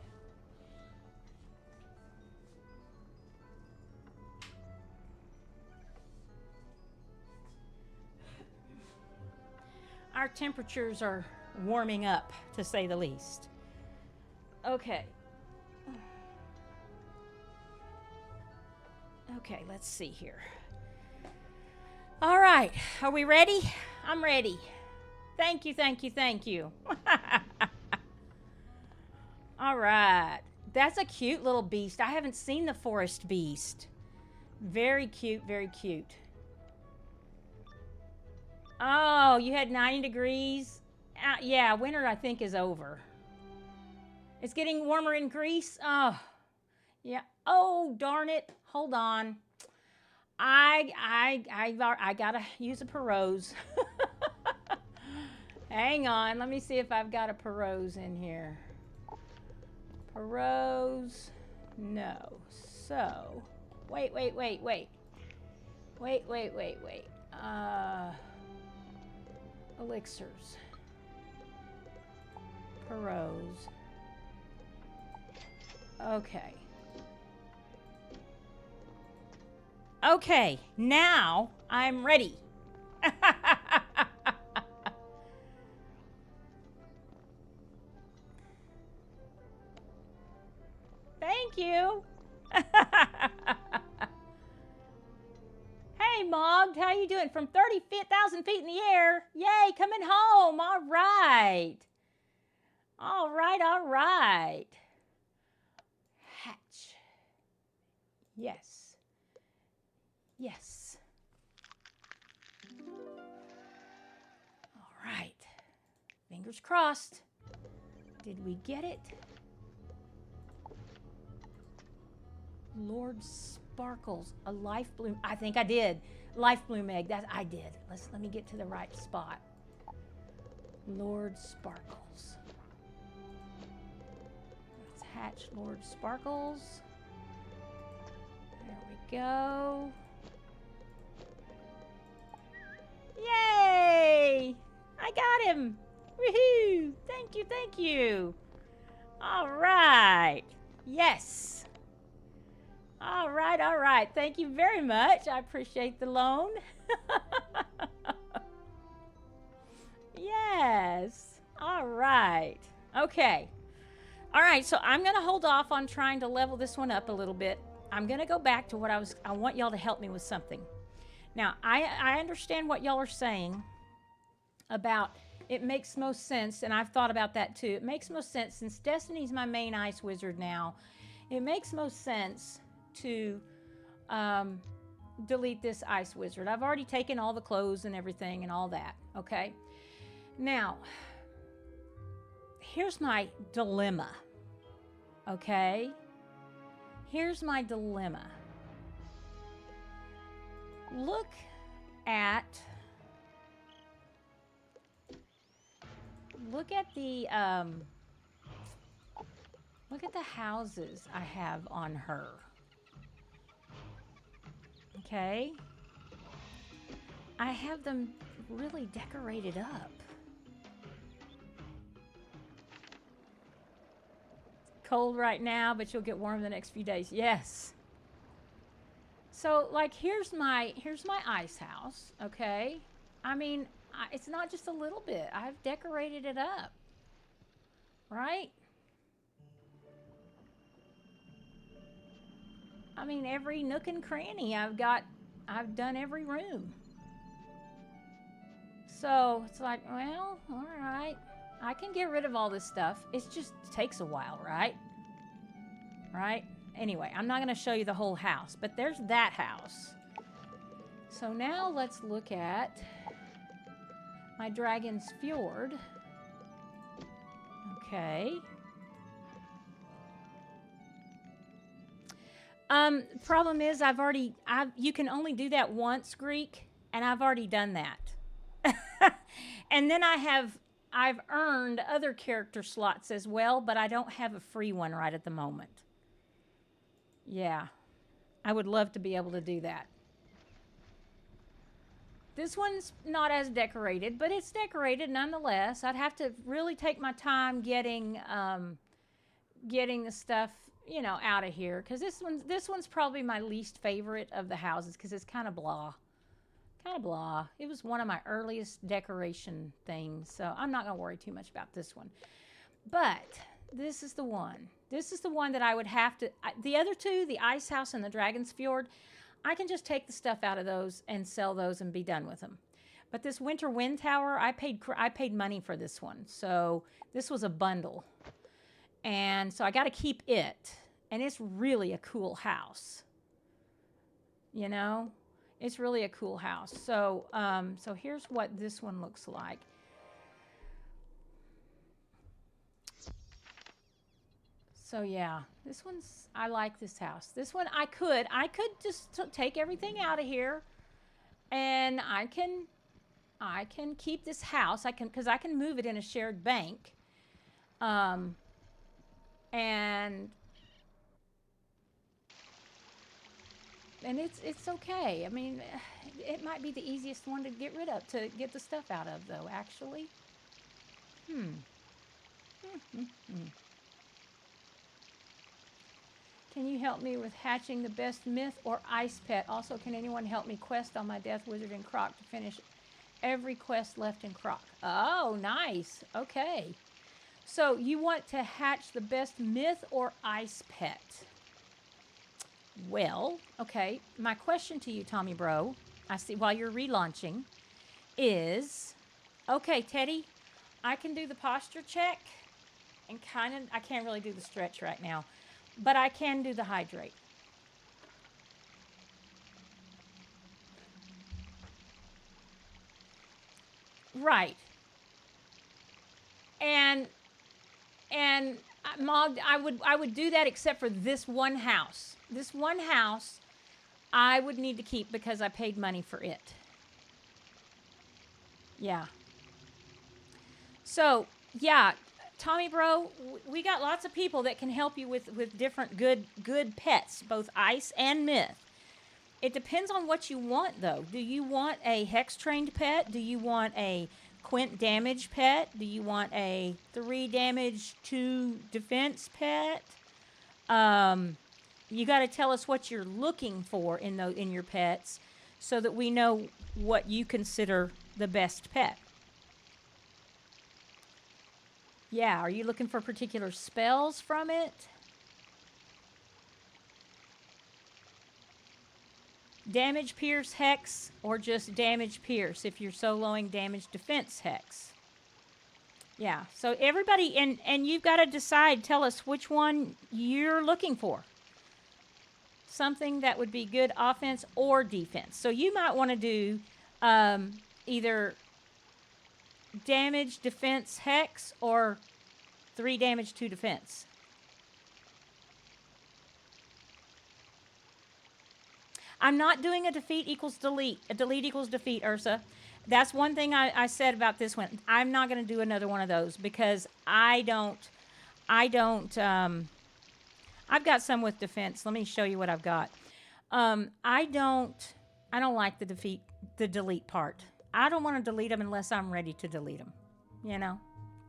S2: Our temperatures are warming up, to say the least. Okay. Okay, let's see here. All right, are we ready? I'm ready. Thank you. All right. That's a cute little beast. I haven't seen the forest beast. Very cute. Oh, you had 90 degrees? Yeah, winter I think is over. It's getting warmer in Greece? Oh, yeah. Oh, darn it. Hold on. I gotta use a Perose. Hang on. Let me see if I've got a Perose in here. Perose. No. So, wait. Elixirs. Perose. Okay, now I'm ready. Thank you. Hey, Mogged, how you doing? From 30,000 feet in the air. Yay, coming home. All right. Hatch. Yes. All right. Fingers crossed. Did we get it? Lord Sparkles, a life bloom. I think I did. Life bloom egg. That I did. Let me get to the right spot. Lord Sparkles. Let's hatch Lord Sparkles. There we go. Yay! I got him. Woohoo! Thank you. All right. Yes. All right. Thank you very much. I appreciate the loan. Yes. All right. Okay. All right, so I'm going to hold off on trying to level this one up a little bit. I'm going to go back to what I want y'all to help me with something. Now, I understand what y'all are saying about it makes most sense, and I've thought about that too. It makes most sense since Destiny's my main ice wizard now. It makes most sense to delete this ice wizard. I've already taken all the clothes and everything and all that, okay? Now, here's my dilemma, okay? Here's my dilemma. look at the houses I have on her. Okay? I have them really decorated up. Cold right now, but you'll get warm the next few days. Yes. So, like, here's my ice house, okay? I mean, it's not just a little bit. I've decorated it up. Right? I mean, every nook and cranny I've done every room. So, it's like, well, all right. I can get rid of all this stuff. It just takes a while, right? Right? Anyway, I'm not going to show you the whole house, but there's that house. So now let's look at my Dragon's Fjord. Okay. Problem is you can only do that once, Greek, and I've already done that. And then I've earned other character slots as well, but I don't have a free one right at the moment. Yeah, I would love to be able to do that. This one's not as decorated, but it's decorated nonetheless. I'd have to really take my time getting the stuff, you know, out of here, because this one's probably my least favorite of the houses because it's kind of blah. Kind of blah. It was one of my earliest decoration things, so I'm not going to worry too much about this one. But this is the one. This is the one that I would have to... the other two, the Ice House and the Dragon's Fjord, I can just take the stuff out of those and sell those and be done with them. But this Winter Wind Tower, I paid money for this one. So this was a bundle. And so I got to keep it. And it's really a cool house. You know? It's really a cool house. So, so here's what this one looks like. So yeah, this one's, I like this house. This one I could just take everything out of here, and I can keep this house. Because I can move it in a shared bank, and it's okay. I mean, it might be the easiest one to get rid of, to get the stuff out of, though, actually. Can you help me with hatching the best myth or ice pet? Also, can anyone help me quest on my Death Wizard in Croc to finish every quest left in Croc? Oh, nice. Okay. So you want to hatch the best myth or ice pet? Well, okay. My question to you, Tommy Bro, I see while you're relaunching, is, okay, Teddy, I can do the posture check and I can't really do the stretch right now, but I can do the hydrate. Right. And Mog, I would do that except for this one house. This one house I would need to keep because I paid money for it. Yeah. So, yeah, Tommy Bro, we got lots of people that can help you with different good pets, both ice and myth. It depends on what you want, though. Do you want a hex-trained pet? Do you want a quint damage pet? Do you want a 3 damage, 2 defense pet? You got to tell us what you're looking for in your pets so that we know what you consider the best pet. Yeah, are you looking for particular spells from it? Damage Pierce Hex or just Damage Pierce if you're soloing Damage Defense Hex. Yeah, so everybody, and you've got to decide, tell us which one you're looking for. Something that would be good offense or defense. So you might want to do either Damage Defense Hex or 3 damage, 2 defense. I'm not doing a defeat equals delete. A delete equals defeat, Ursa. That's one thing I said about this one. I'm not going to do another one of those because I don't, I've got some with defense. Let me show you what I've got. I don't like the delete part. I don't want to delete them unless I'm ready to delete them, you know?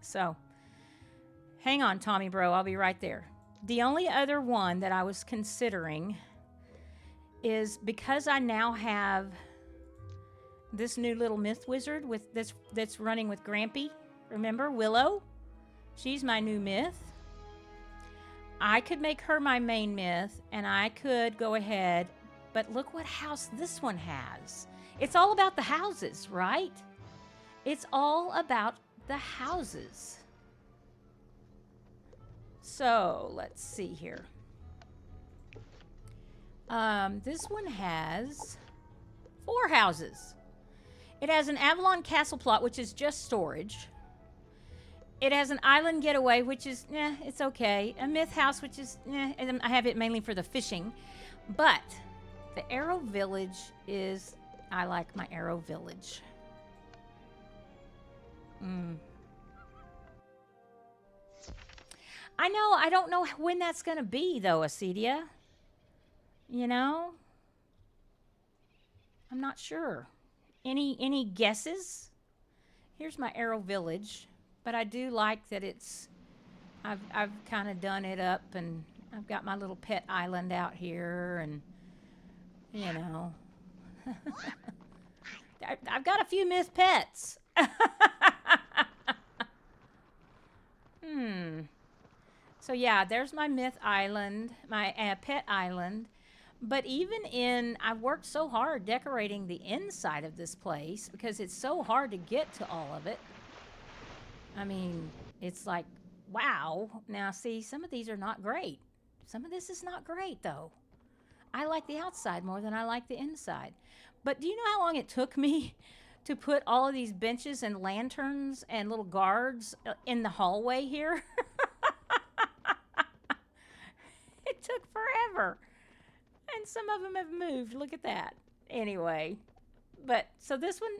S2: So, hang on, Tommy Bro. I'll be right there. The only other one that I was considering is because I now have this new little myth wizard with that's running with Grampy. Remember Willow? She's my new myth. I could make her my main myth, and I could go ahead, but look what house this one has. It's all about the houses, right? It's all about the houses. So, let's see here. This one has 4 houses. It has an Avalon Castle plot, which is just storage. It has an island getaway, which is, it's okay. A myth house, which is, and I have it mainly for the fishing. But the Arrow Village is, I like my Arrow Village. I know, I don't know when that's going to be, though, Acedia. You know? I'm not sure. Any guesses? Here's my Arrow Village. But I do like that it's, I've kind of done it up, and I've got my little pet island out here, and, you know. I've got a few myth pets. So yeah, there's my myth island, my pet island. But even I've worked so hard decorating the inside of this place because it's so hard to get to all of it. I mean, it's like, wow. Now, see, some of these are not great. Some of this is not great, though. I like the outside more than I like the inside. But do you know how long it took me to put all of these benches and lanterns and little guards in the hallway here? It took forever. And some of them have moved. Look at that. Anyway. But, so this one,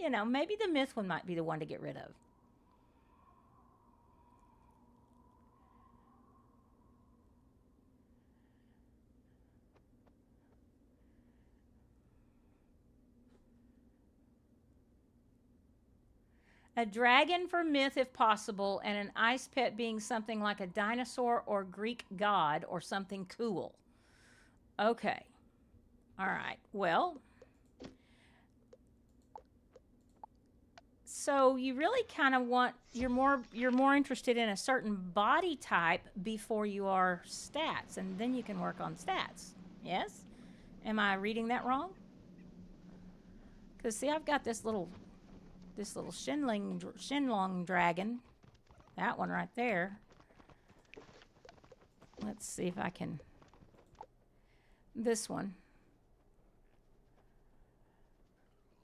S2: you know, maybe the myth one might be the one to get rid of. A dragon for myth if possible, and an ice pet being something like a dinosaur or Greek god or something cool. Okay. All right. Well, so you really kind of want, you're more interested in a certain body type before you are stats, and then you can work on stats. Yes? Am I reading that wrong? Because see, I've got this little Shenlong dragon. That one right there. Let's see if I can. This one.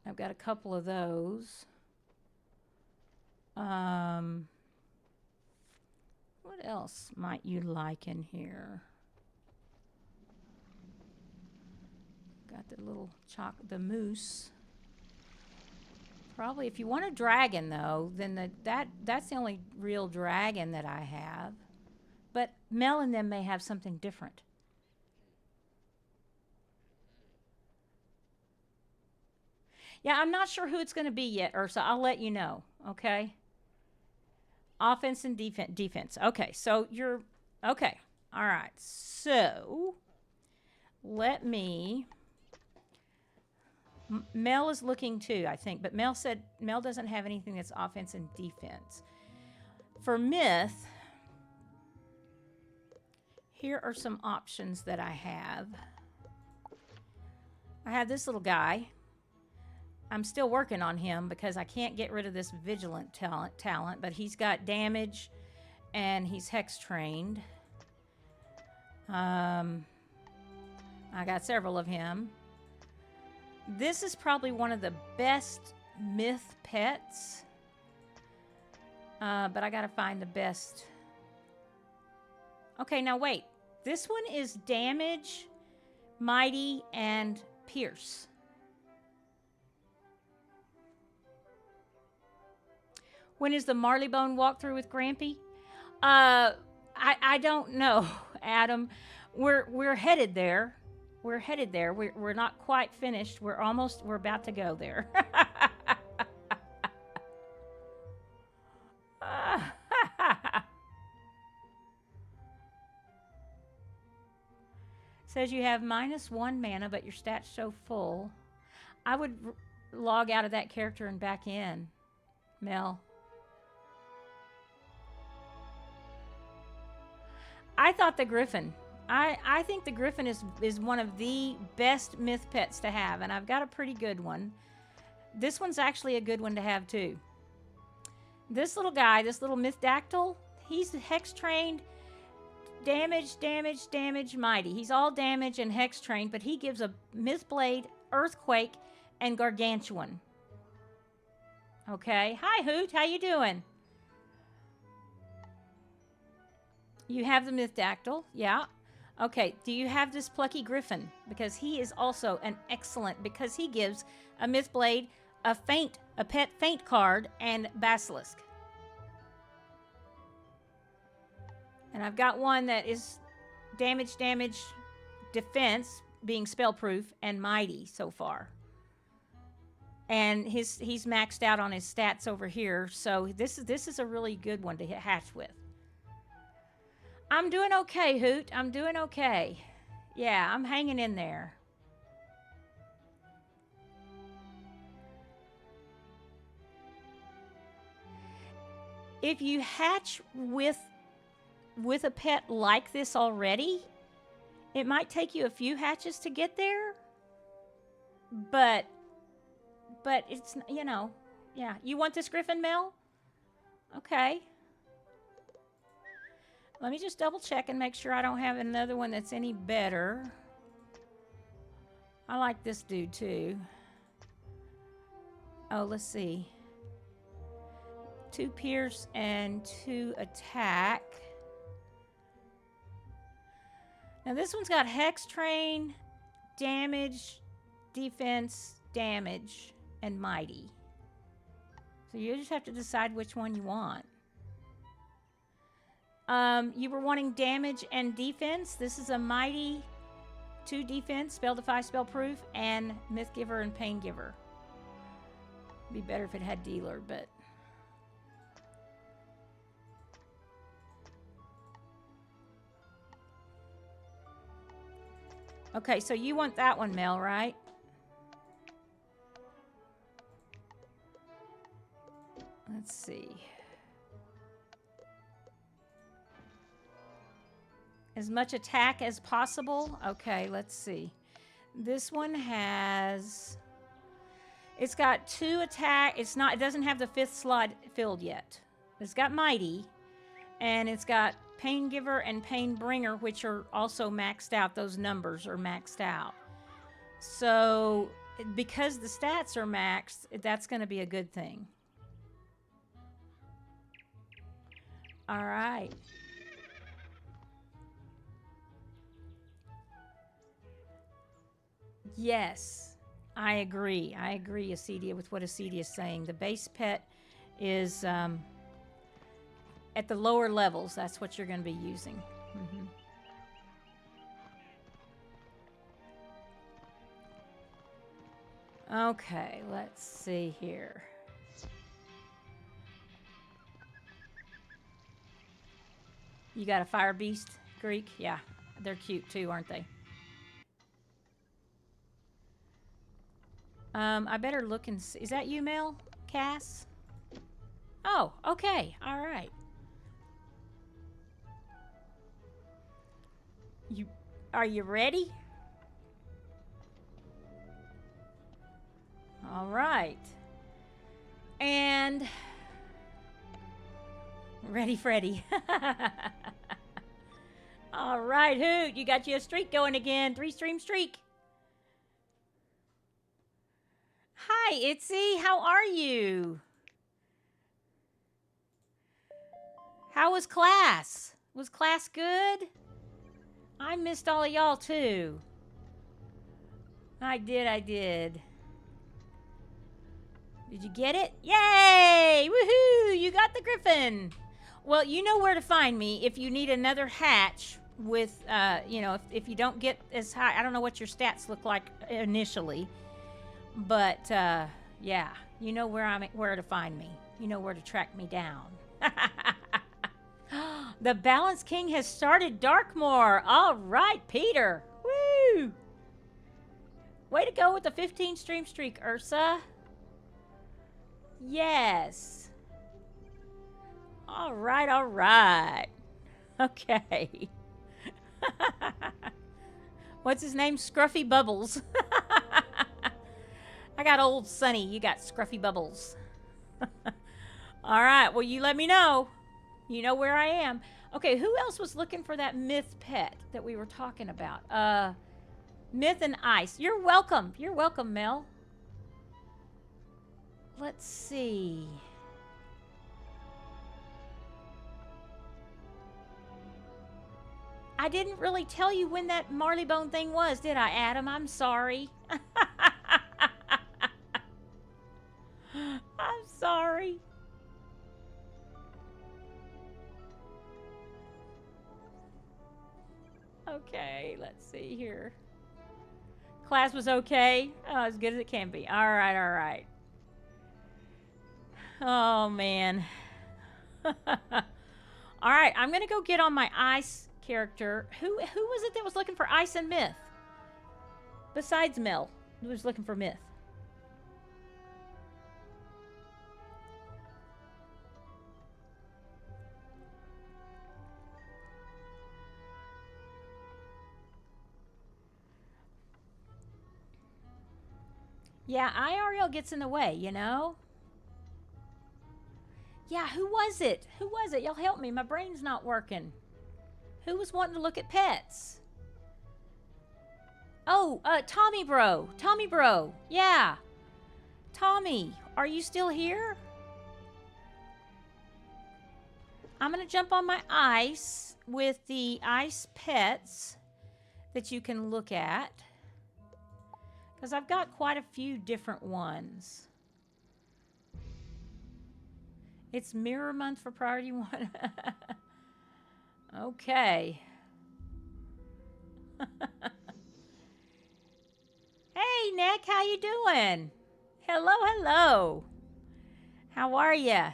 S2: I've got a couple of those. What else might you like in here? Got the little the moose. Probably, if you want a dragon, though, then that's the only real dragon that I have. But Mel and them may have something different. Yeah, I'm not sure who it's going to be yet, Ursa. I'll let you know, okay? Offense and defense. Okay, so you're... Okay, all right. So, let me... Mel is looking too, I think, but Mel said Mel doesn't have anything that's offense and defense. For myth, here are some options that I have. I have this little guy. I'm still working on him because I can't get rid of this vigilant talent, but he's got damage and he's hex trained. I got several of him. This is probably one of the best myth pets. But I gotta find the best. Okay, now wait. This one is damage, mighty, and Pierce. When is the Marleybone walkthrough with Grampy? I don't know, Adam. We're headed there. We're headed there. We're not quite finished. We're about to go there. Says you have -1 mana, but your stats show full. I would log out of that character and back in, Mel. I thought the Griffin. I think the Griffin is one of the best myth pets to have, and I've got a pretty good one. This one's actually a good one to have too. This little guy, this little Mythdactyl, he's hex trained, damage, mighty. He's all damage and hex trained, but he gives a Mythblade, Earthquake, and Gargantuan. Okay. Hi, Hoot. How you doing? You have the Mythdactyl. Yeah. Okay. Do you have this Plucky Griffin? Because he is also an excellent, because he gives a Mythblade, a pet feint card, and Basilisk. And I've got one that is damage, defense, being spellproof, and mighty so far. And he's maxed out on his stats over here, so this is a really good one to hatch with. I'm doing okay, Hoot. I'm doing okay. Yeah, I'm hanging in there. If you hatch with a pet like this already, it might take you a few hatches to get there. But it's, you know, yeah. You want this Griffin, Mel? Okay. Let me just double check and make sure I don't have another one that's any better. I like this dude too. Oh, let's see. 2 Pierce and 2 Attack. Now this one's got Hex Train, Damage, Defense, Damage, and Mighty. So you just have to decide which one you want. You were wanting damage and defense. This is a Mighty, 2 defense, Spell Defy, Spell Proof, and Myth Giver and Pain Giver. Be better if it had Dealer, but... Okay, so you want that one, Mel, right? Let's see. As much attack as possible. Okay, let's see. This one has... It's got 2 attack. It doesn't have the 5th slot filled yet. It's got Mighty. And it's got Pain Giver and Pain Bringer, which are also maxed out. Those numbers are maxed out. So, because the stats are maxed, that's going to be a good thing. All right. Yes, I agree. I agree, Acedia, with what Acedia is saying. The base pet is at the lower levels. That's what you're going to be using. Okay, let's see here. You got a Fire Beast, Greek? Yeah, they're cute too, aren't they? I better look and see. Is that you, Mel? Cass? Oh, okay. All right. Are you ready? All right. And ready, Freddy. All right, Hoot, you got you a streak going again. 3-stream streak. Hi, Itzy. How are you? How was class? Was class good? I missed all of y'all, too. I did. Did you get it? Yay! Woohoo! You got the griffin. Well, you know where to find me if you need another hatch with, you know, if you don't get as high. I don't know what your stats look like initially, but, yeah, you know where to find me. You know where to track me down. The Balance King has started Darkmoor. All right, Peter. Woo! Way to go with the 15 stream streak, Ursa. Yes. All right. Okay. What's his name? Scruffy Bubbles. I got old Sonny. You got Scruffy Bubbles. All right. Well, you let me know. You know where I am. Okay, who else was looking for that myth pet that we were talking about? Myth and Ice. You're welcome. You're welcome, Mel. Let's see. I didn't really tell you when that Marleybone thing was, did I, Adam? I'm sorry. I'm sorry. Okay, let's see here. Class was okay. Oh, as good as it can be. All right. Oh, man. All right, I'm going to go get on my ice character. Who was it that was looking for ice and myth? Besides Mel, who was looking for myth? Yeah, IRL gets in the way, you know? Yeah, who was it? Y'all help me. My brain's not working. Who was wanting to look at pets? Oh, Tommy Bro. Yeah. Tommy, are you still here? I'm going to jump on my ice with the ice pets that you can look at. Because I've got quite a few different ones. It's Mirror Month for Priority 1. Okay. Hey, Nick, how you doing? Hello. How are ya?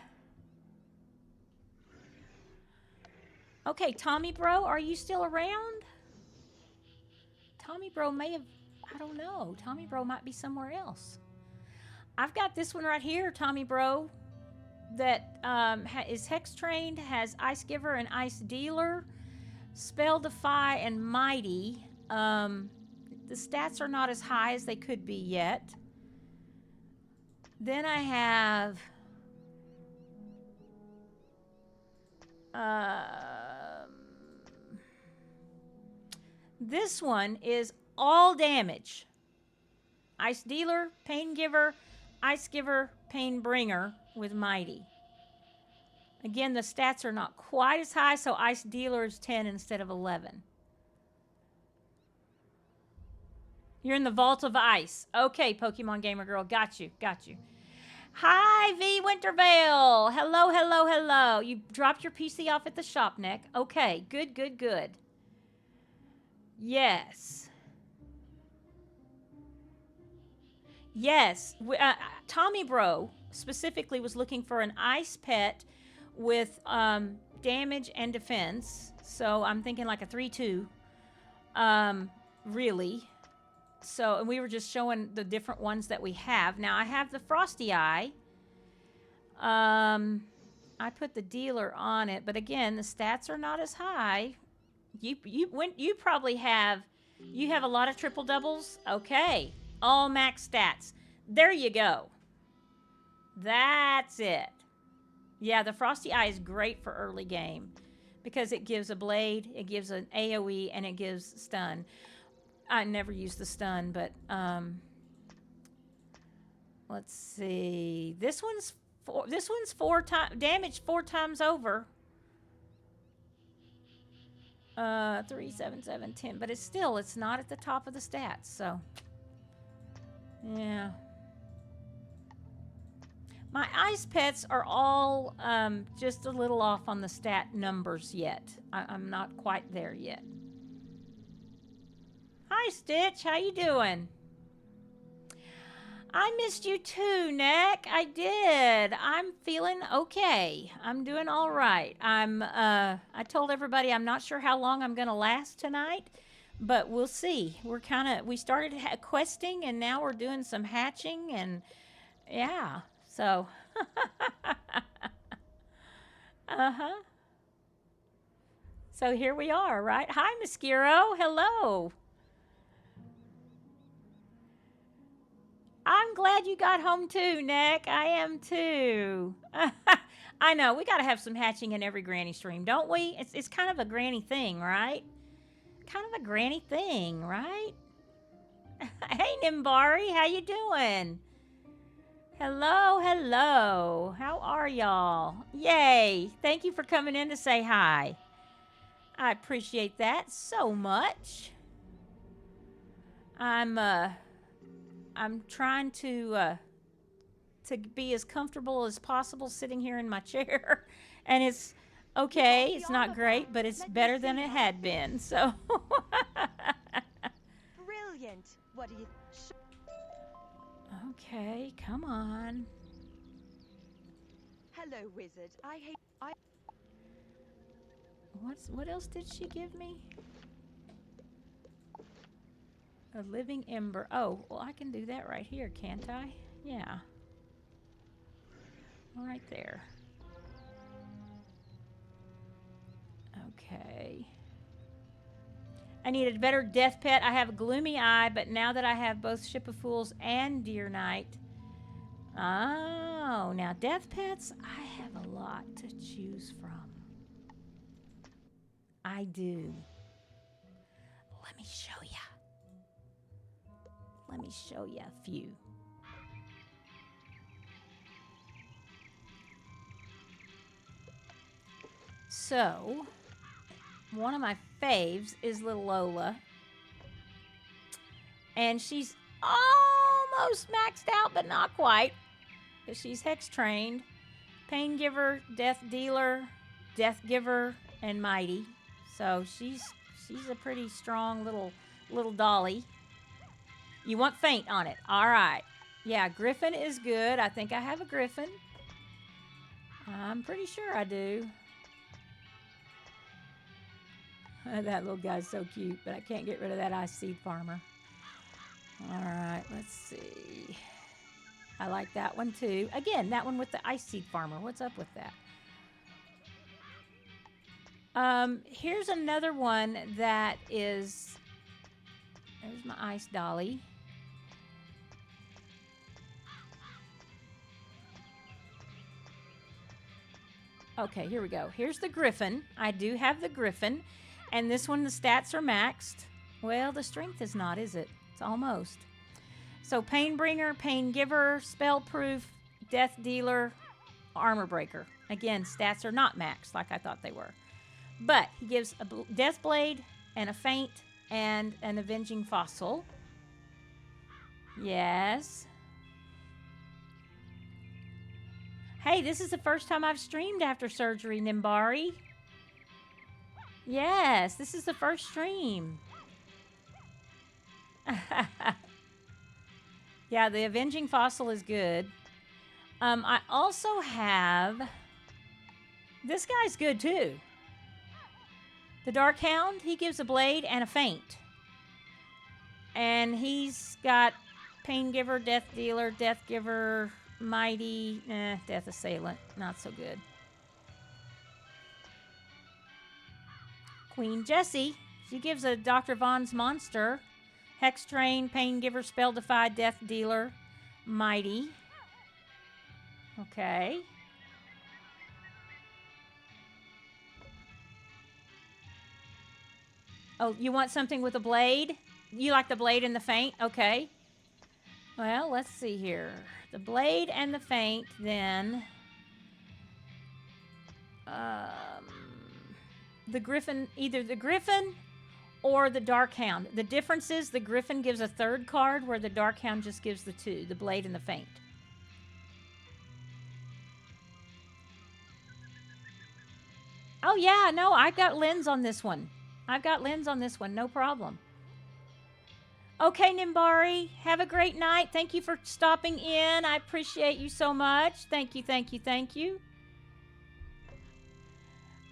S2: Okay, Tommy Bro, are you still around? Tommy Bro may have... I don't know. Tommy Bro might be somewhere else. I've got this one right here, Tommy Bro, that is Hex Trained, has Ice Giver and Ice Dealer, Spell Defy, and Mighty. The stats are not as high as they could be yet. Then I have... this one is all damage. Ice Dealer, Pain Giver, Ice Giver, Pain Bringer with Mighty. Again, the stats are not quite as high, so Ice Dealer is 10 instead of 11. You're in the Vault of Ice. Okay, Pokemon Gamer Girl, got you. Hi, V Wintervale. Hello. You dropped your PC off at the shop, Nick. Okay, good. Yes, Tommy Bro specifically was looking for an ice pet with damage and defense. So I'm thinking like a 3-2, really. So, and we were just showing the different ones that we have. Now I have the Frosty Eye. I put the dealer on it, but again, the stats are not as high. You probably have, you have a lot of triple doubles. Okay. All max stats. There you go. That's it. Yeah, the Frosty Eye is great for early game because it gives a blade, it gives an AoE, and it gives stun. I never use the stun, but let's see. This one's damage 4 times over. 3, 7, 7, 10, but it's not at the top of the stats, so Yeah. My ice pets are all just a little off on the stat numbers yet. I'm not quite there yet. Hi, Stitch. How you doing? I missed you too, Nick. I did. I'm feeling okay. I'm doing all right. I told everybody I'm not sure how long I'm going to last tonight, but we'll see. We started questing and now we're doing some hatching and yeah. So, uh-huh. So here we are, right? Hi, Mosquero. Hello. I'm glad you got home too, Nick. I am too. I know. We got to have some hatching in every granny stream, don't we? It's kind of a granny thing, right? Kind of a granny thing, right? Hey, Nimbari. How you doing? Hello, hello. How are y'all? Yay. Thank you for coming in to say hi. I appreciate that so much. I'm trying to be as comfortable as possible sitting here in my chair. And it's okay. It's not great, but it's better than it had been. So
S4: Brilliant. What do you...
S2: okay, come on.
S4: Hello, wizard.
S2: What else did she give me? A living ember. Oh, well, I can do that right here, can't I? Yeah. Right there. Okay. I need a better death pet. I have a gloomy eye, but now that I have both Ship of Fools and Deer Knight. Oh, now death pets, I have a lot to choose from. I do. Let me show ya. Let me show you a few. So, one of my faves is little Lola. And she's almost maxed out, but not quite. Because she's hex trained. Pain Giver, Death Dealer, Death Giver, and Mighty. So she's a pretty strong little dolly. You want faint on it. All right. Yeah, Griffin is good. I think I have a Griffin. I'm pretty sure I do. That little guy's so cute, but I can't get rid of that ice seed farmer. All right, let's see. I like that one too. Again, that one with the ice seed farmer. What's up with that? Here's another one that is... There's my ice dolly. Okay, here we go. Here's the Griffin. I do have the Griffin. And this one, the stats are maxed. Well, the strength is not, is it? It's almost. So, Pain Bringer, Pain Giver, Spell Proof, Death Dealer, Armor Breaker. Again, stats are not maxed like I thought they were. But he gives a Death Blade and a Faint and an Avenging Fossil. Yes. Hey, this is the first time I've streamed after surgery, Nimbari. Yes, this is the first stream. Yeah, the Avenging Fossil is good. I also have... This guy's good, too. The Dark Hound, he gives a blade and a faint. And he's got Pain Giver, Death Dealer, Death Giver, Mighty, Death Assailant. Not so good. Queen Jessie, she gives a Dr. Von's Monster. Hex Train, Pain Giver, Spell Defy, Death Dealer, Mighty. Okay. Oh, you want something with a blade? You like the blade and the faint? Okay. Well, let's see here. The blade and the faint, then. The Griffin, either the Griffin or the Dark Hound. The difference is the Griffin gives a third card where the Dark Hound just gives the two, the Blade and the Feint. Oh, yeah, no, I've got lens on this one. I've got lens on this one, no problem. Okay, Nimbari, have a great night. Thank you for stopping in. I appreciate you so much. Thank you, thank you, thank you.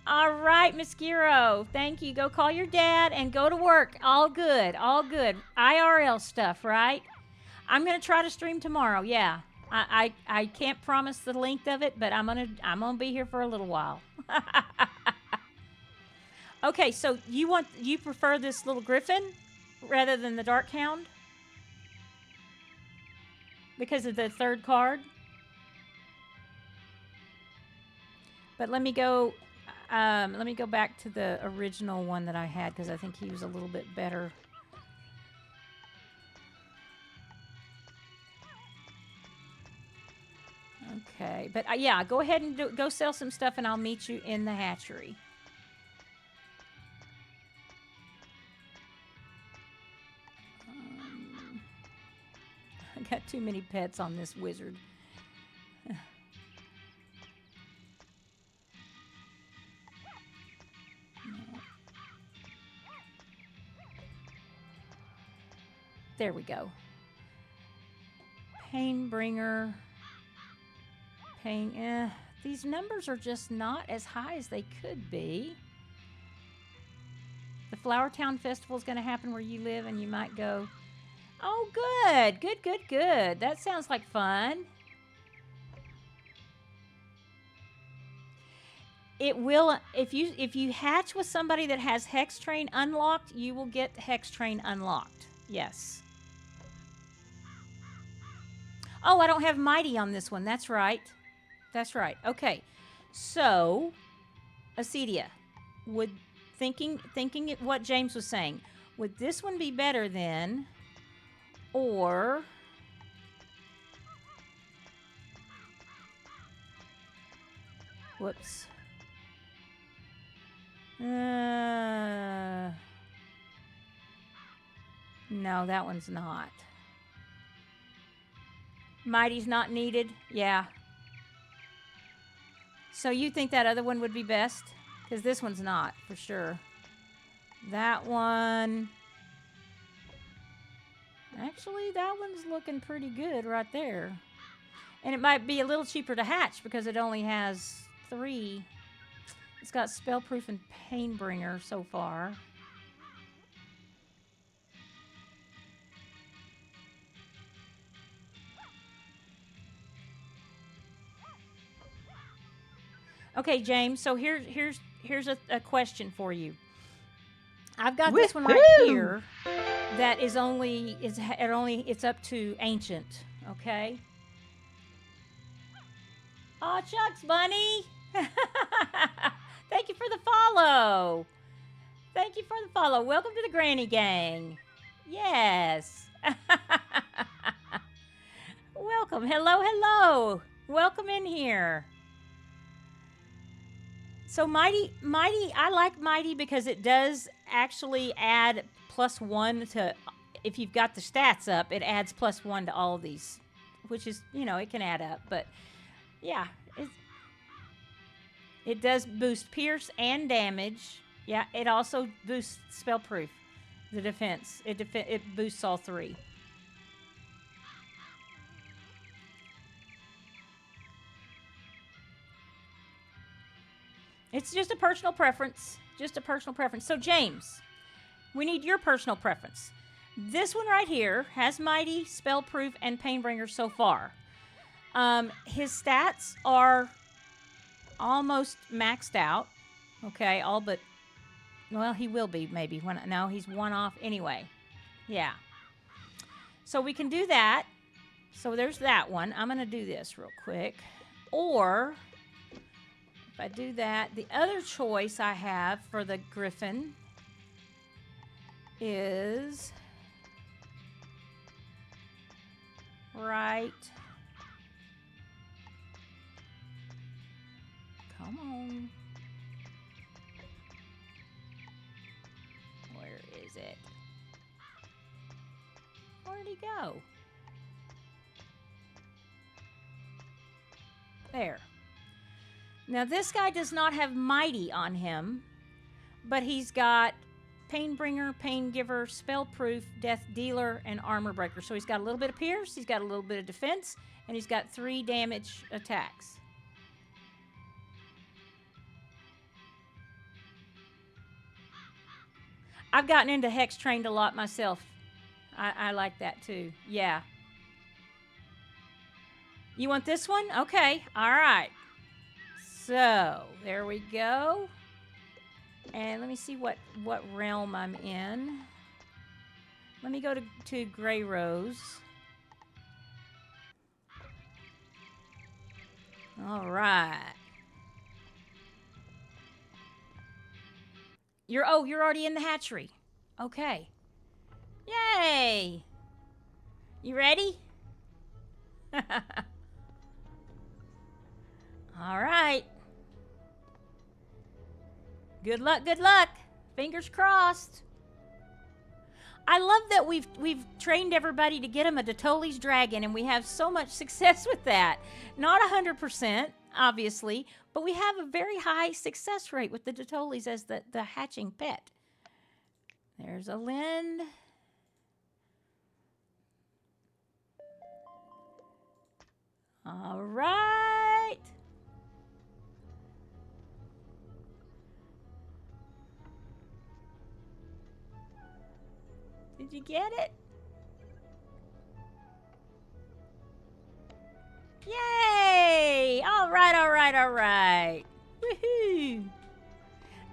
S2: All right, Miss Giro, thank you. Go call your dad and go to work. All good, all good. IRL stuff, right? I'm going to try to stream tomorrow, yeah. I can't promise the length of it, but I'm gonna be here for a little while. Okay, so you prefer this little Griffin rather than the Dark Hound? Because of the third card? But let me go back to the original one that I had because I think he was a little bit better. Okay, but yeah, go ahead and go sell some stuff and I'll meet you in the hatchery. I got too many pets on this wizard. There we go. Painbringer. These numbers are just not as high as they could be. The Flower Town Festival is going to happen where you live and you might go. Oh, good. Good, good, good. That sounds like fun. It will, if you hatch with somebody that has Hex Train unlocked, you will get Hex Train unlocked. Yes. Oh, I don't have Mighty on this one. That's right. That's right. Okay. So, Acedia, thinking what James was saying, would this one be better then, or whoops. No, that one's not. Mighty's not needed? Yeah. So you think that other one would be best? Because this one's not, for sure. That one... Actually, that one's looking pretty good right there. And it might be a little cheaper to hatch because it only has 3. It's got Spellproof and Painbringer so far. Okay, James, so here's a question for you. I've got this one right here that is it's up to Ancient, okay? Aw, Chucks Bunny! Thank you for the follow. Thank you for the follow. Welcome to the Granny Gang. Yes. Welcome. Hello, hello. Welcome in here. So Mighty, I like Mighty because it does actually add +1 to, if you've got the stats up, it adds +1 to all of these, which is, it can add up. But yeah, it does boost pierce and damage. Yeah, it also boosts spellproof, the defense. It boosts all 3. It's just a personal preference. Just a personal preference. So, James, we need your personal preference. This one right here has Mighty, Spellproof, and Painbringer so far. His stats are almost maxed out. Okay, all but... Well, he will be, maybe. No, he's 1 off anyway. Yeah. So we can do that. So there's that one. I'm going to do this real quick. Or... if I do that, the other choice I have for the Griffin is right. Come on. Where is it? Where'd he go? There. Now this guy does not have mighty on him, but he's got Painbringer, Paingiver, Spellproof, Death Dealer, and Armor Breaker. So he's got a little bit of Pierce, he's got a little bit of Defense, and he's got 3 damage attacks. I've gotten into Hex Trained a lot myself. I like that too. Yeah. You want this one? Okay. All right. So, there we go. And let me see what realm I'm in. Let me go to Grey Rose. All right. You're already in the hatchery. Okay. Yay! You ready? All right. Good luck, good luck. Fingers crossed. I love that we've trained everybody to get them a Dotoli's dragon, and we have so much success with that. Not 100%, obviously, but we have a very high success rate with the Dotoli's as the hatching pet. There's a Lind. All right. Did you get it? Yay! All right, all right, all right. Woohoo!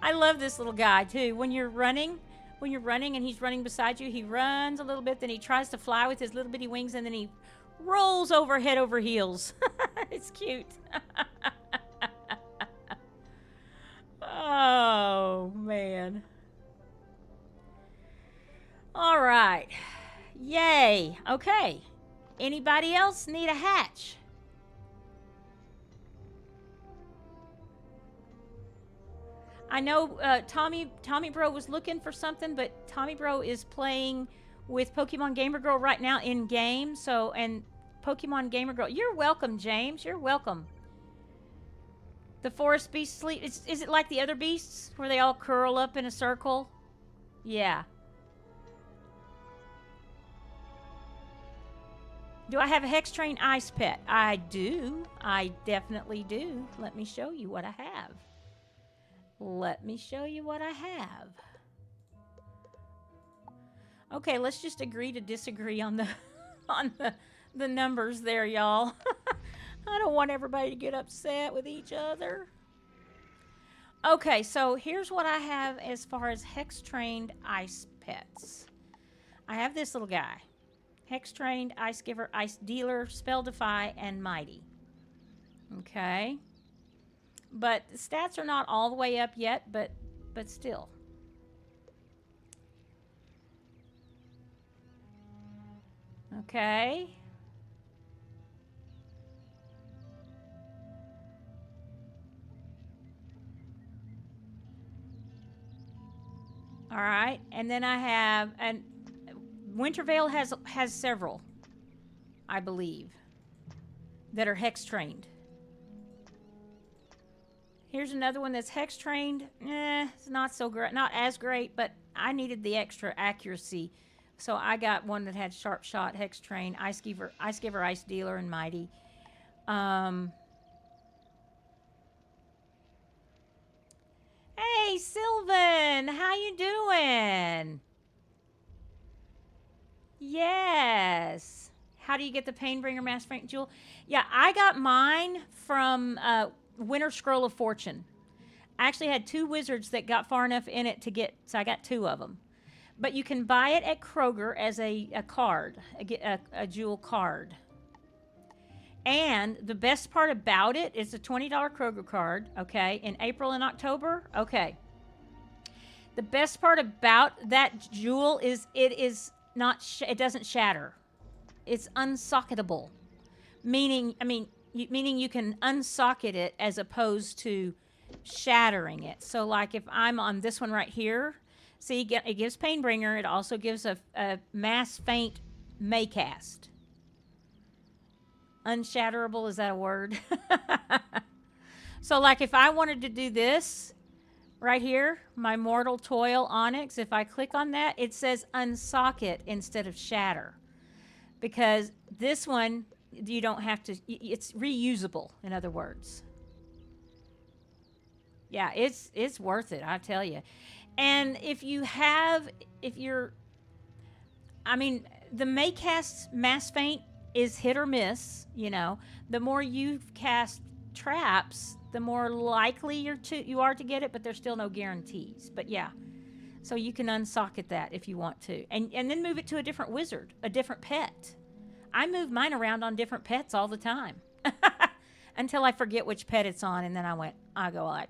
S2: I love this little guy too. When you're running and he's running beside you, he runs a little bit, then he tries to fly with his little bitty wings, and then he rolls over head over heels. It's cute. Oh, man. All right. Yay. Okay. Anybody else need a hatch? I know Tommy Bro was looking for something, but Tommy Bro is playing with Pokemon Gamer Girl right now in game. So, and Pokemon Gamer Girl, you're welcome, James. You're welcome. The forest beast sleep. Is it like the other beasts where they all curl up in a circle? Yeah. Do I have a Hex Train Ice Pet? I do. I definitely do. Let me show you what I have. Let me show you what I have. Okay, let's just agree to disagree on the numbers there, y'all. I don't want everybody to get upset with each other. Okay, so here's what I have as far as Hex-trained ice pets. I have this little guy. Hex-trained, Ice Giver, Ice Dealer, Spell Defy, and Mighty. Okay. But the stats are not all the way up yet, but still. Okay. All right, and then I have, and Wintervale has several, I believe, that are hex trained. Here's another one that's hex trained. It's not so great, not as great, but I needed the extra accuracy, so I got one that had sharp shot, hex trained, Ice Giver, Ice Dealer, and Mighty. Hey, Sylvan, how you doing? Yes. How do you get the Painbringer Mass Frank Jewel? Yeah, I got mine from Winter Scroll of Fortune. I actually had 2 wizards that got far enough in it to get, so I got 2 of them. But you can buy it at Kroger as a card, a jewel card. And the best part about it is a $20 Kroger card, okay, in April and October, okay. The best part about that jewel is it doesn't shatter. It's unsocketable, meaning you can unsocket it as opposed to shattering it. So like if I'm on this one right here, See, it gives Painbringer. It also gives a mass faint Maycast. Unshatterable, is that a word? So, like, if I wanted to do this right here, my Mortal Toil Onyx, if I click on that, it says unsocket instead of shatter. Because this one, you don't have to, it's reusable, in other words. Yeah, it's worth it, I tell you. And if you're, I mean, the Maycast Mass Faint is hit or miss, you know. The more you cast traps, the more likely you are to get it, but there's still no guarantees. But yeah, so you can unsocket that if you want to. And then move it to a different wizard, a different pet. I move mine around on different pets all the time. Until I forget which pet it's on, and then I go like,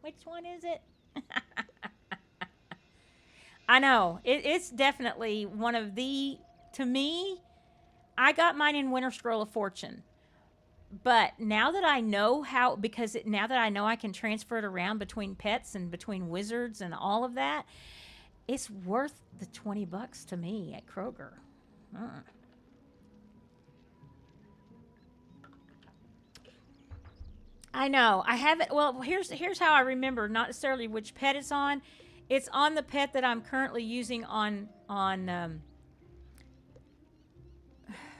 S2: which one is it? I know. It's definitely one of the, to me, I got mine in Winter Scroll of Fortune. But now that I know how, now that I know I can transfer it around between pets and between wizards and all of that, it's worth the $20 to me at Kroger. I know. I haven't. Well, here's how I remember. Not necessarily which pet it's on. It's on the pet that I'm currently using on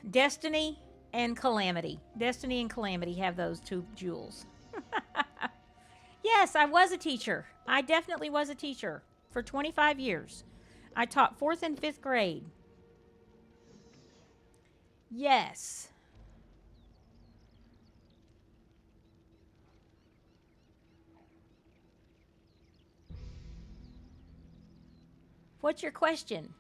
S2: Destiny and Calamity. Destiny and Calamity have those two jewels. Yes, I was a teacher. I definitely was a teacher for 25 years. I taught 4th and 5th grade. Yes. What's your question?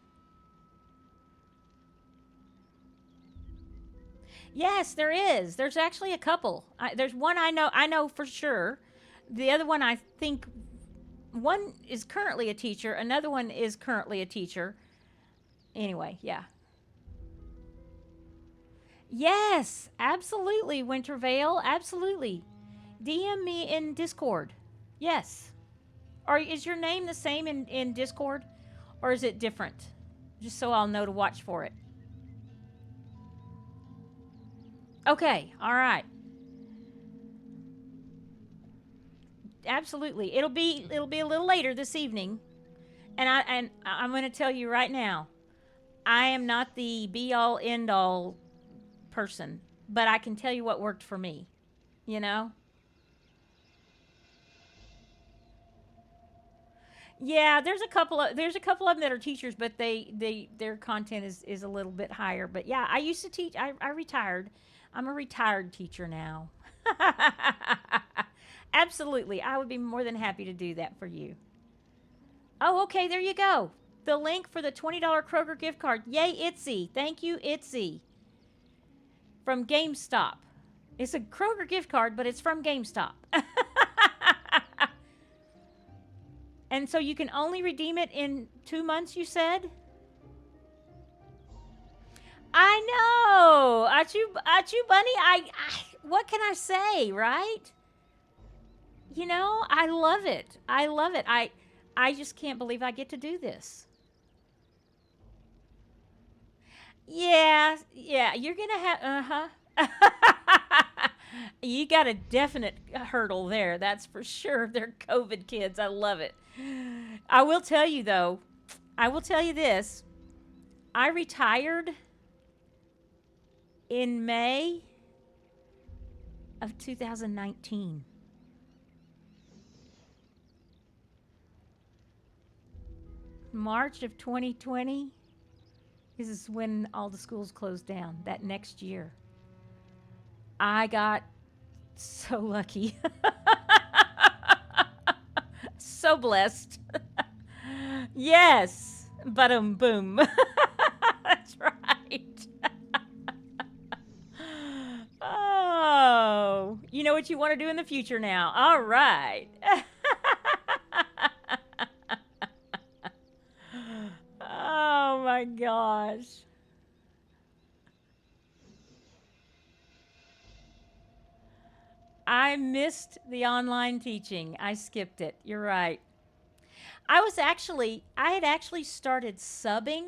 S2: Yes, there is. There's actually a couple. There's one I know for sure. The other one, I think one is currently a teacher. Another one is currently a teacher. Anyway, yeah. Yes, absolutely, Wintervale. Absolutely. DM me in Discord. Yes. Or is your name the same in Discord? Or is it different? Just so I'll know to watch for it. Okay, all right. Absolutely. It'll be a little later this evening. And I'm going to tell you right now, I am not the be all end all person, but I can tell you what worked for me, you know? Yeah, there's a couple of them that are teachers, but their content is a little bit higher. But yeah, I used to teach. I retired. I'm a retired teacher now. Absolutely, I would be more than happy to do that for you. Oh, okay, there you go. The link for the $20 Kroger gift card. Yay, Itsy! Thank you, Itsy. From GameStop. It's a Kroger gift card, but it's from GameStop. And so you can only redeem it in 2 months, you said? I know. Achu Bunny, what can I say, right? You know, I love it. I love it. I just can't believe I get to do this. Yeah, you're going to have, You got a definite hurdle there, that's for sure. They're COVID kids. I love it. I will tell you, though, I will tell you this. I retired in May of 2019. March of 2020 is when all the schools closed down, that next year. I got so lucky. So blessed. Yes. Boom. That's right. Oh, you know what you want to do in the future now. All right. Oh my gosh. I missed the online teaching. I skipped it. You're right. I had actually started subbing.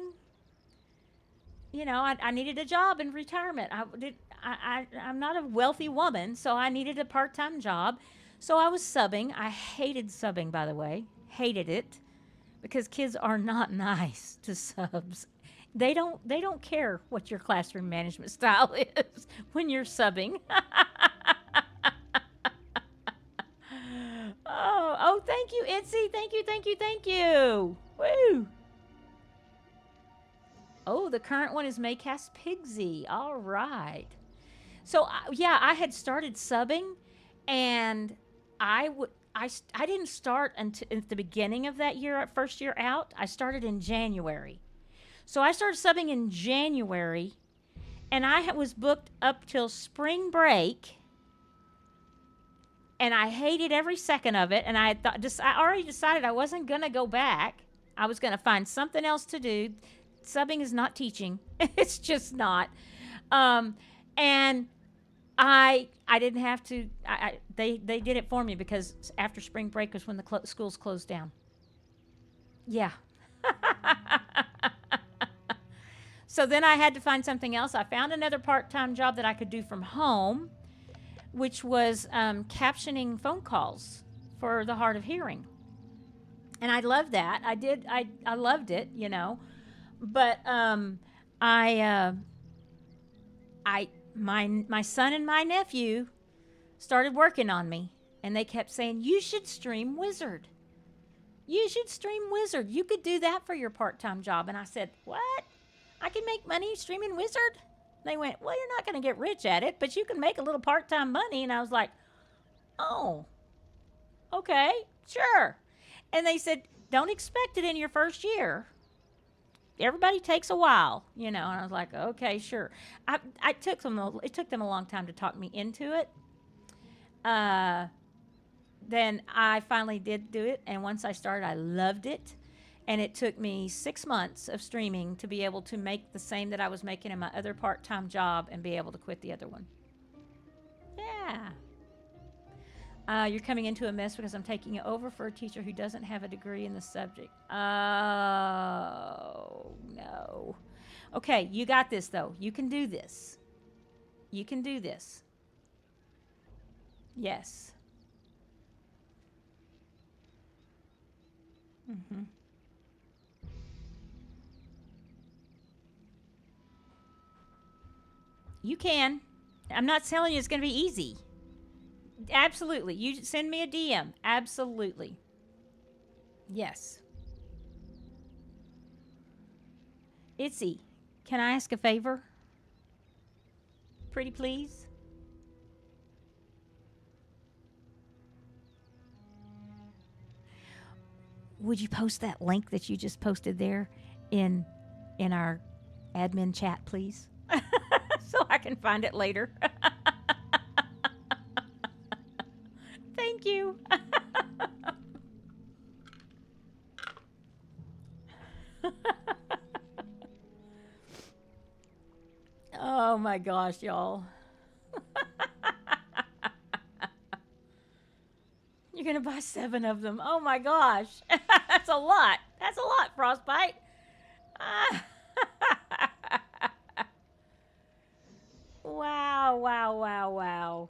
S2: I needed a job in retirement. I'm not a wealthy woman, so I needed a part-time job. So I was subbing. I hated subbing, by the way. Hated it because kids are not nice to subs. They don't care what your classroom management style is when you're subbing. Oh, thank you, Itzy. Thank you, thank you, thank you. Woo. Oh, the current one is Maycast Pigsy. All right. So yeah, I had started subbing, and I didn't start until at the beginning of that year, first year out. I started in January. So I started subbing in January, and I was booked up till spring break, and I hated every second of it. And I already decided I wasn't gonna go back. I was gonna find something else to do. Subbing is not teaching. It's just not. And I didn't have to. They did it for me because after spring break was when the schools closed down. Yeah. So then I had to find something else. I found another part-time job that I could do from home, which was captioning phone calls for the hard of hearing. And I loved that. I loved it, But my son and my nephew started working on me, and they kept saying, "You should stream Wizard. You should stream Wizard. You could do that for your part-time job." And I said, "What? I can make money streaming Wizard?" They went, "Well, you're not going to get rich at it, but you can make a little part-time money." And I was like, "Oh, okay, sure." And they said, "Don't expect it in your first year. Everybody takes a while, And I was like, "Okay, sure." It took them a long time to talk me into it. Then I finally did do it, and once I started, I loved it. And it took me 6 months of streaming to be able to make the same that I was making in my other part-time job and be able to quit the other one. Yeah. You're coming into a mess because I'm taking it over for a teacher who doesn't have a degree in the subject. Oh, no. Okay, you got this, though. You can do this. You can do this. Yes. Mm-hmm. You can. I'm not telling you it's going to be easy. Absolutely. You send me a DM. Absolutely. Yes. Itzy, can I ask a favor? Pretty please? Would you post that link that you just posted there in our admin chat, please? So I can find it later. Thank you. Oh my gosh, y'all. You're going to buy 7 of them. Oh my gosh. That's a lot. That's a lot, Frostbite. Wow, wow, wow, wow.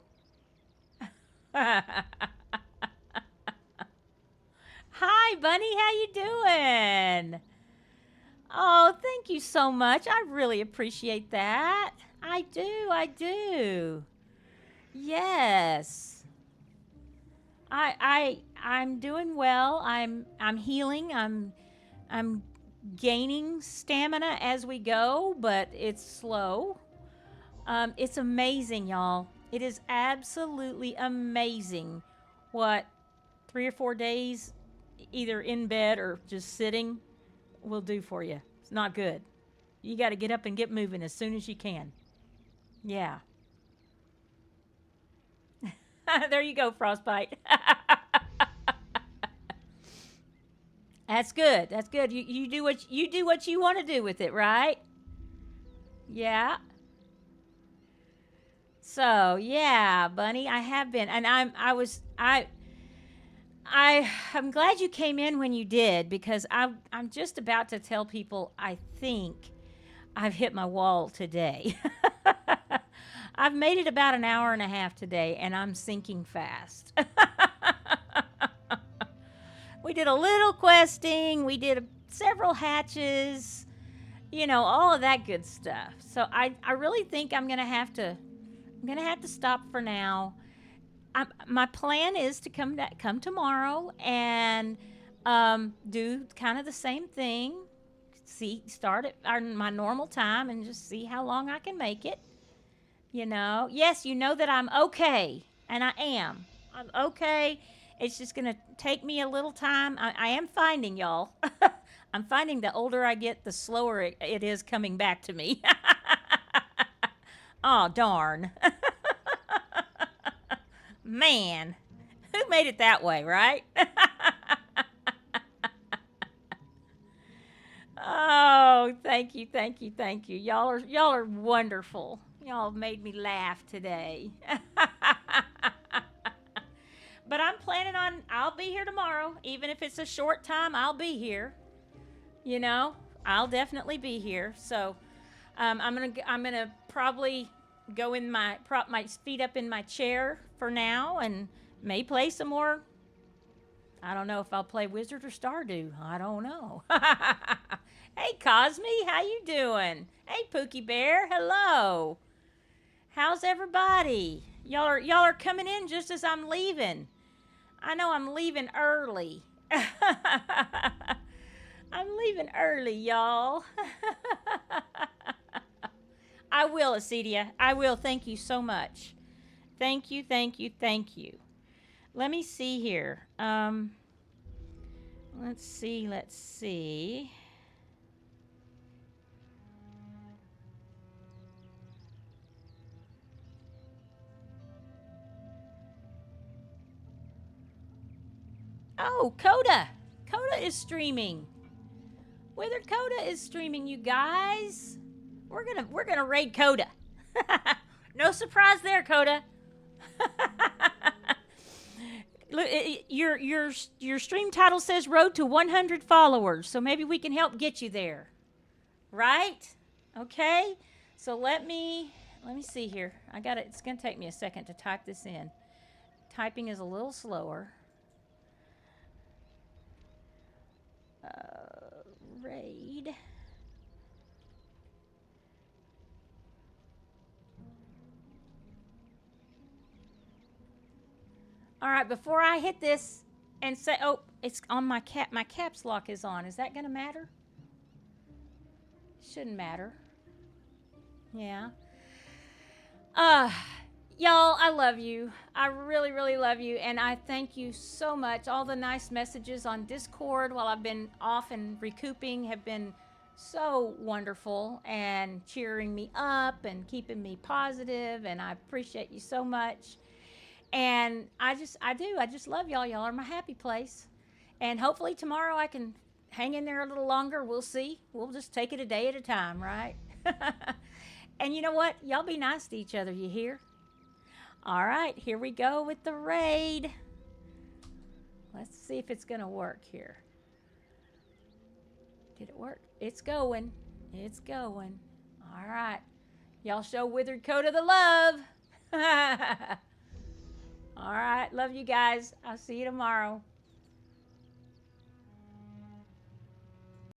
S2: Hi, Bunny. How you doing? Oh, thank you so much. I really appreciate that. I do. Yes. I'm doing well. I'm healing. I'm gaining stamina as we go, but it's slow. It's amazing, y'all. It is absolutely amazing what 3 or 4 days either in bed or just sitting will do for you. It's not good. You got to get up and get moving as soon as you can. Yeah. There you go, Frostbite. That's good. That's good. You do what you want to do with it, right? Yeah. So yeah, Bunny, I have been, and I'm glad you came in when you did, because I'm just about to tell people I think I've hit my wall today. I've made it about an hour and a half today, and I'm sinking fast. We did a little questing. We did several hatches. You know, all of that good stuff. So I really think I'm gonna have to stop for now. My plan is to come tomorrow and do kind of the same thing. Start at my normal time and just see how long I can make it. You know, yes, you know that I'm okay, and I am. I'm okay. It's just gonna take me a little time. I am finding, y'all. I'm finding the older I get, the slower it is coming back to me. Oh, darn. Man, who made it that way, right? Oh, thank you, thank you, thank you. Y'all are wonderful. Y'all have made me laugh today. But I'm planning on I'll be here tomorrow, even if it's a short time. I'll be here. You know, I'll definitely be here. So, I'm gonna probably go in prop my feet up in my chair for now, and may play some more. I don't know if I'll play Wizard or Stardew. I don't know. Hey, Cosme, how you doing? Hey, Pookie Bear, hello. How's everybody? Y'all are coming in just as I'm leaving. I know I'm leaving early. I'm leaving early, y'all. I will, Acedia. I will. Thank you so much. Thank you, thank you, thank you. Let me see here. Let's see. Oh, Coda. Coda is streaming. Withered Coda is streaming, you guys. We're gonna raid Coda. No surprise there, Coda. Look, your stream title says Road to 100 followers, so maybe we can help get you there, right? Okay. So let me see here. It's gonna take me a second to type this in. Typing is a little slower. Raid. All right, before I hit this and say, oh, it's on my caps lock is on. Is that going to matter? Shouldn't matter. Yeah. Y'all, I love you. I really, really love you. And I thank you so much. All the nice messages on Discord while I've been off and recouping have been so wonderful and cheering me up and keeping me positive. And I appreciate you so much. And I just love y'all. Y'all are my happy place. And hopefully tomorrow I can hang in there a little longer. We'll see. We'll just take it a day at a time, right? And you know what? Y'all be nice to each other, you hear? All right, here we go with the raid. Let's see if it's going to work here. Did it work? It's going. It's going. All right. Y'all show Withered Coda the love. All right. Love you guys. I'll see you tomorrow.